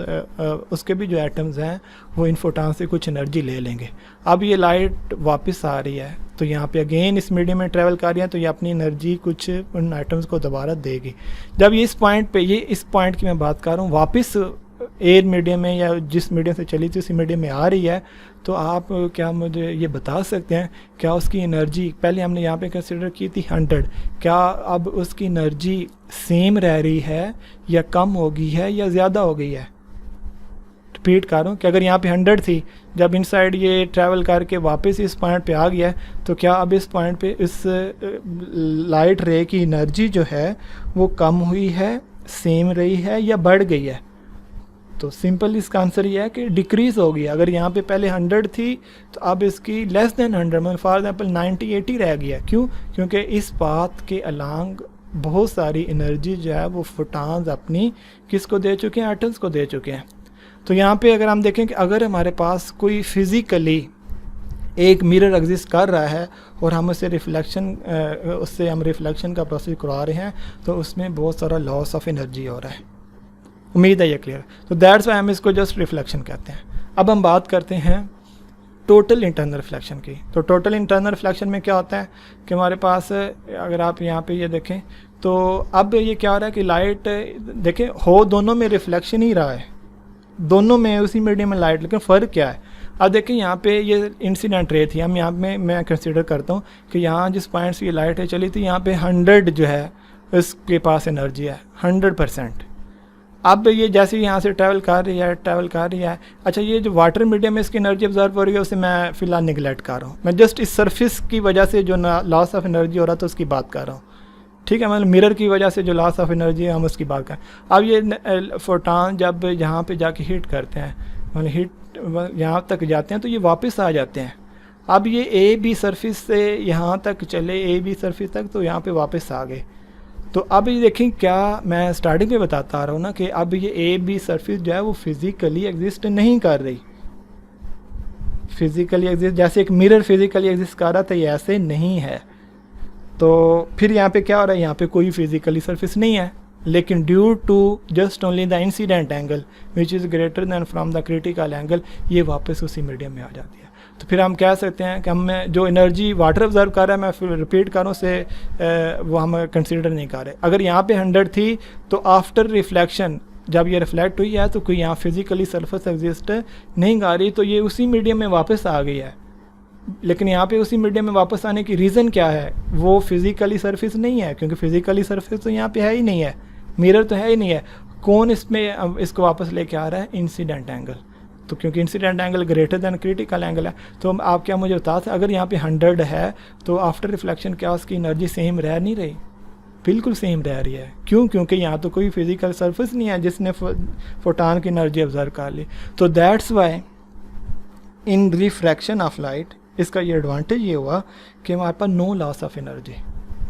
उसके भी जो एटम्स हैं वो इन फोटॉन से कुछ एनर्जी ले लेंगे। अब ये लाइट वापस आ रही है, तो यहाँ पे अगेन इस मीडियम में ट्रैवल कर रही है, तो ये अपनी एनर्जी कुछ उन एटम्स को दोबारा देगी। जब ये इस पॉइंट पे, ये इस पॉइंट की मैं बात कर रहा हूँ, वापस एयर मीडियम में या जिस मीडियम से चली थी उसी मीडियम में आ रही है, तो आप क्या मुझे ये बता सकते हैं क्या उसकी एनर्जी, पहले हमने यहाँ पे कंसिडर की थी 100, क्या अब उसकी एनर्जी सेम रह रही है या कम हो गई है या ज़्यादा हो गई है? रिपीट कर रहा हूँ कि अगर यहाँ पे 100 थी, जब इनसाइड ये ट्रैवल करके वापस इस पॉइंट पे आ गया है, तो क्या अब इस पॉइंट पे इस लाइट रे की एनर्जी जो है वो कम हुई है, सेम रही है या बढ़ गई है? तो सिंपल इसका आंसर ये है कि डिक्रीज़ होगी। अगर यहाँ पे पहले 100 थी तो अब इसकी लेस देन 100, मतलब फॉर एग्जांपल 90-80 रह गया। क्यों? क्योंकि इस पाथ के अलांग बहुत सारी एनर्जी जो है वो फोटॉन्स अपनी किसको दे चुके हैं? एटम्स को दे चुके हैं। तो यहाँ पे अगर हम देखें कि अगर हमारे पास कोई फिज़िकली एक मिरर एग्जिस्ट कर रहा है और हम उससे रिफ्लेक्शन का प्रोसेस करवा रहे हैं, तो उसमें बहुत सारा लॉस ऑफ एनर्जी हो रहा है। उम्मीद है ये क्लियर। तो दैट्स वाई हम इसको जस्ट रिफ्लेक्शन कहते हैं। अब हम बात करते हैं टोटल इंटरनल रिफ्लेक्शन की। तो टोटल इंटरनल रिफ्लेक्शन में क्या होता है कि हमारे पास, अगर आप यहाँ पे ये देखें तो अब ये क्या हो रहा है कि लाइट, देखें हो दोनों में रिफ्लेक्शन ही रहा है, दोनों में उसी मीडियम में लाइट, लेकिन फ़र्क क्या है? अब देखें यहाँ पे ये इंसिडेंट रे थी, हम यहाँ पे मैं कंसिडर करता हूँ कि यहाँ जिस पॉइंट से ये लाइट है चली थी, यहाँ पे 100 जो है इसके पास एनर्जी है 100%। अब ये जैसे यहाँ से ट्रैवल कर रही है, अच्छा ये जो वाटर मीडियम में इसकी एनर्जी ऑब्जर्व हो रही है उसे मैं फ़िलहाल निगलेक्ट कर रहा हूँ, मैं जस्ट इस सरफेस की वजह से जो लॉस ऑफ एनर्जी हो रहा था उसकी बात कर रहा हूँ, ठीक है? मतलब मिरर की वजह से जो लॉस ऑफ एनर्जी है हम उसकी बात करें। अब ये फोटॉन जब यहाँ पे जाके हिट करते हैं, मतलब हिट यहाँ तक जाते हैं तो ये वापस आ जाते हैं। अब ये ए बी सरफेस से यहाँ तक चले, ए बी सरफेस तक, तो यहाँ पे वापस आ गए। तो अब ये देखें, क्या मैं स्टार्टिंग में बताता आ रहा हूँ ना कि अब ये ए बी सरफेस जो है वो फिज़िकली एग्जिस्ट नहीं कर रही। फिज़िकली एग्जिस्ट, जैसे एक मिरर फिज़िकली एग्जिस्ट कर रहा था, ये ऐसे नहीं है। तो फिर यहाँ पे क्या हो रहा है? यहाँ पे कोई फिज़िकली सरफेस नहीं है, लेकिन due to just only the incident angle which is greater than from the critical angle, ये वापस उसी मीडियम में आ जाती है। तो फिर हम कह सकते हैं कि हम जो एनर्जी वाटर ऑब्जर्व कर रहा है, मैं फिर रिपीट कर रहा हूँ, से वो हम कंसिडर नहीं कर रहे। अगर यहाँ पे 100 थी तो आफ्टर रिफ्लेक्शन जब ये रिफ्लेक्ट हुई है तो कोई यहाँ फिज़िकली सरफेस एग्जिस्ट नहीं कर रही, तो ये उसी मीडियम में वापस आ गई है। लेकिन यहाँ पे उसी मीडियम में वापस आने की रीज़न क्या है? वो फिज़िकली सरफेस नहीं है, क्योंकि फिज़िकली सरफेस तो यहाँ पे है ही नहीं है, मिरर तो है ही नहीं है। कौन इसमें इसको वापस लेके आ रहा है? Incident angle. तो क्योंकि incident angle greater than critical angle है, तो आप क्या मुझे बता सकते, अगर यहाँ पे 100 है तो आफ्टर रिफ्लेक्शन क्या उसकी एनर्जी सेम रह नहीं रही? बिल्कुल सेम रह रही है। क्यों? क्योंकि यहाँ तो कोई फिज़िकल सरफेस नहीं है जिसने फोटॉन की एनर्जी ऑब्जर्व कर ली। तो that's why in refraction of light इसका ये एडवांटेज ये हुआ कि हमारे पास no loss of energy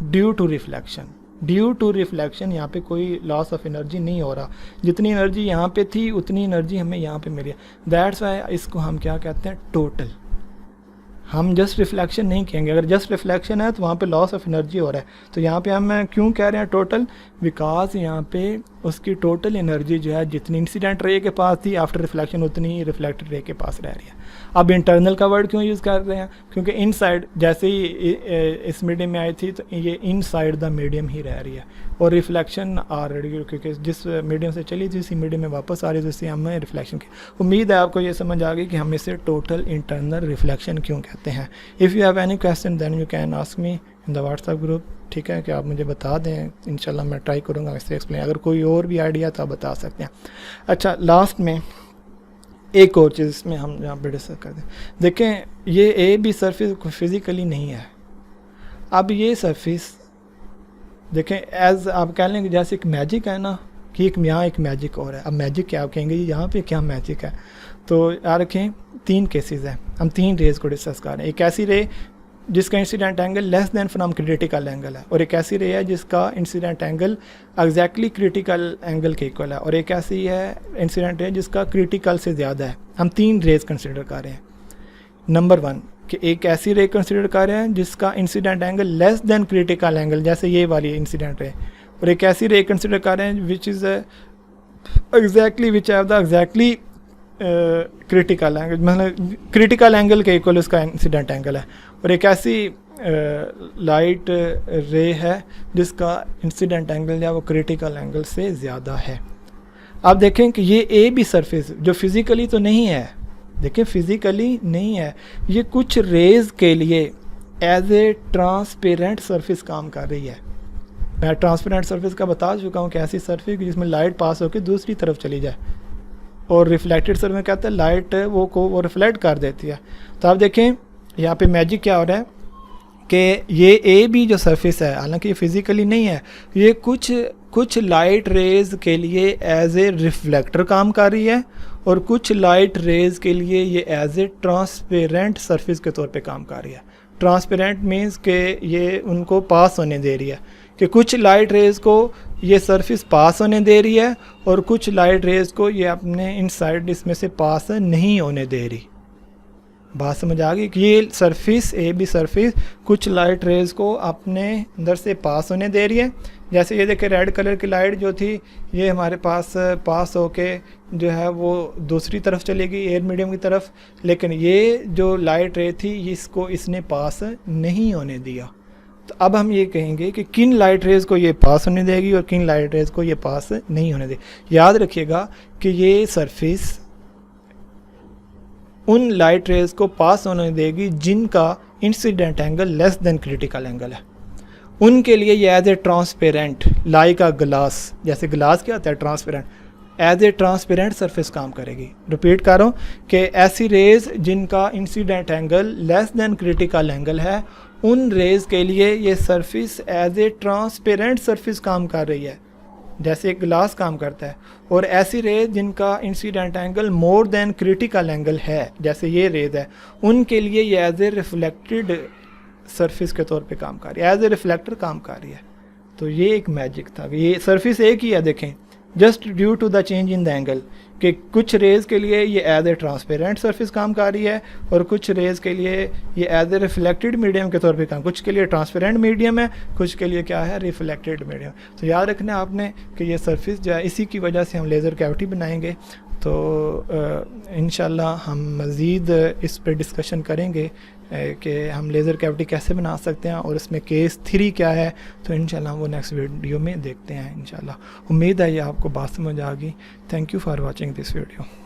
due to reflection. Due to reflection यहाँ पे कोई लॉस ऑफ एनर्जी नहीं हो रहा, जितनी एनर्जी यहाँ पे थी उतनी एनर्जी हमें यहाँ पे मिली है। दैट्स वाई इसको हम क्या कहते हैं? टोटल। हम जस्ट रिफ्लेक्शन नहीं कहेंगे, अगर जस्ट रिफ्लेक्शन है तो वहाँ पे लॉस ऑफ एनर्जी हो रहा है। तो यहाँ पे हम क्यों कह रहे हैं टोटल? बिकॉज यहाँ पे उसकी टोटल एनर्जी जो है जितनी इंसिडेंट रे के पास थी आफ्टर रिफ्लेक्शन उतनी ही रिफ्लेक्टेड रे के पास रह रही है। अब इंटरनल का वर्ड क्यों यूज़ कर रहे हैं? क्योंकि इनसाइड जैसे ही इस मीडियम में आई थी तो ये इनसाइड द मीडियम ही रह रही है, और रिफ्लेक्शन ऑलरेडी क्योंकि जिस मीडियम से चली थी उसी मीडियम में वापस आ रही है, जिससे हमें रिफ्लेक्शन की। उम्मीद है आपको ये समझ आ गई कि हम इसे टोटल इंटरनल रिफ्लेक्शन क्यों कहते हैं। If you have any question then you can ask me in the WhatsApp group. ठीक है, कि आप मुझे बता दें, इंशाल्लाह मैं ट्राई करूँगा इससे एक्सप्लेन। अगर कोई और भी आइडिया तो आप बता सकते हैं। अच्छा, लास्ट में एक और चीज़ इसमें हम यहाँ पर डिस्कस कर दें। देखें, ये ए बी सरफेस फिज़िकली नहीं है। अब ये सरफेस देखें एज आप कह लेंगे जैसे एक मैजिक है ना, कि एक यहाँ एक मैजिक और है। अब मैजिक क्या आप कहेंगे, यहाँ पे क्या मैजिक है? तो याद रखें 3 केसेस हैं, हम 3 रेज को डिस्कस कर रहे हैं। एक ऐसी रे जिसका incident angle less than from critical angle है, और एक ऐसी रे है जिसका incident angle exactly critical angle के इक्वल है, और एक ऐसी है इंसिडेंट रे जिसका क्रिटिकल से ज़्यादा है। हम 3 रेज कंसिडर कर रहे हैं। नंबर 1 कि एक ऐसी रे कंसिडर कर रहे हैं जिसका incident angle less than critical angle, जैसे ये वाली इंसिडेंट रे, और एक ऐसी रे कंसिडर कर रहे हैं which is exactly which have the exactly critical angle, मतलब क्रिटिकल एंगल के इक्वल उसका इंसिडेंट एंगल है, और एक ऐसी लाइट रे है जिसका इंसिडेंट एंगल या वो क्रिटिकल एंगल से ज़्यादा है। आप देखें कि ये ए बी सरफेस जो फिज़िकली तो नहीं है, देखिए फिज़िकली नहीं है, ये कुछ रेज़ के लिए एज ए ट्रांसपेरेंट सरफेस काम कर रही है। मैं ट्रांसपेरेंट सरफेस का बता चुका हूँ कि ऐसी सरफेस जिसमें लाइट पास होकर दूसरी तरफ चली जाए, और रिफ्लेक्टेड सरफेस में कहते हैं लाइट वो रिफ्लेक्ट कर देती है। तो आप देखें यहाँ पे मैजिक क्या हो रहा है कि ये ए बी जो सरफेस है, हालांकि ये फिज़िकली नहीं है, ये कुछ लाइट रेज़ के लिए एज ए रिफ्लेक्टर काम कर रही है, और कुछ लाइट रेज़ के लिए ये एज ए ट्रांसपेरेंट सरफेस के तौर पे काम कर रही है। ट्रांसपेरेंट मीन्स के ये उनको पास होने दे रही है, कि कुछ लाइट रेज़ को ये सरफेस पास होने दे रही है और कुछ लाइट रेज़ को ये अपने इनसाइड इसमें से पास नहीं होने दे रही। बात समझ आ गई कि ये सरफेस ए बी सरफेस कुछ लाइट रेज़ को अपने अंदर से पास होने दे रही है। जैसे ये देखिए रेड कलर की लाइट जो थी ये हमारे पास होके जो है वो दूसरी तरफ चलेगी एयर मीडियम की तरफ, लेकिन ये जो लाइट रे थी इसको इसने पास नहीं होने दिया। तो अब हम ये कहेंगे कि किन लाइट रेज़ को ये पास होने देगी और किन लाइट रेज़ को ये पास नहीं होने देगी। याद रखिएगा कि ये सरफेस उन लाइट रेज़ को पास होने देगी जिनका incident angle less than critical angle है, उनके लिए ये as a transparent like a glass, जैसे ग्लास क्या होता है transparent, as a transparent surface काम करेगी। रिपीट कर रहा हूँ कि ऐसी रेज़ जिनका incident angle less than critical angle है, उन रेज़ के लिए ये surface as a transparent surface काम कर रही है, जैसे एक ग्लास काम करता है। और ऐसी रेज जिनका incident angle more than critical angle है, जैसे ये रेज है, उनके लिए ये एज ए रिफ्लेक्टेड सरफेस के तौर पे काम कर रही है, एज ए रिफ्लेक्टर काम कर रही है। तो ये एक मैजिक था। ये सरफेस एक ही है, देखें just due to the change in the angle, कि कुछ रेज़ के लिए ये एज ए ट्रांसपेरेंट सरफेस काम कर रही है और कुछ रेज़ के लिए ये एज ए रिफ्लेक्टेड मीडियम के तौर पे काम, कुछ के लिए ट्रांसपेरेंट मीडियम है, कुछ के लिए क्या है रिफ्लेक्टेड मीडियम। तो याद रखना आपने कि ये सरफेस जो है इसी की वजह से हम लेज़र कैविटी बनाएंगे। तो इंशाल्लाह हम मज़ीद इस पर डिस्कशन करेंगे कि हम लेज़र कैविटी कैसे बना सकते हैं और इसमें केस 3 क्या है। तो इंशाल्लाह वो नेक्स्ट वीडियो में देखते हैं इंशाल्लाह। उम्मीद है ये आपको बात समझ आ गई। Thank you for watching this video.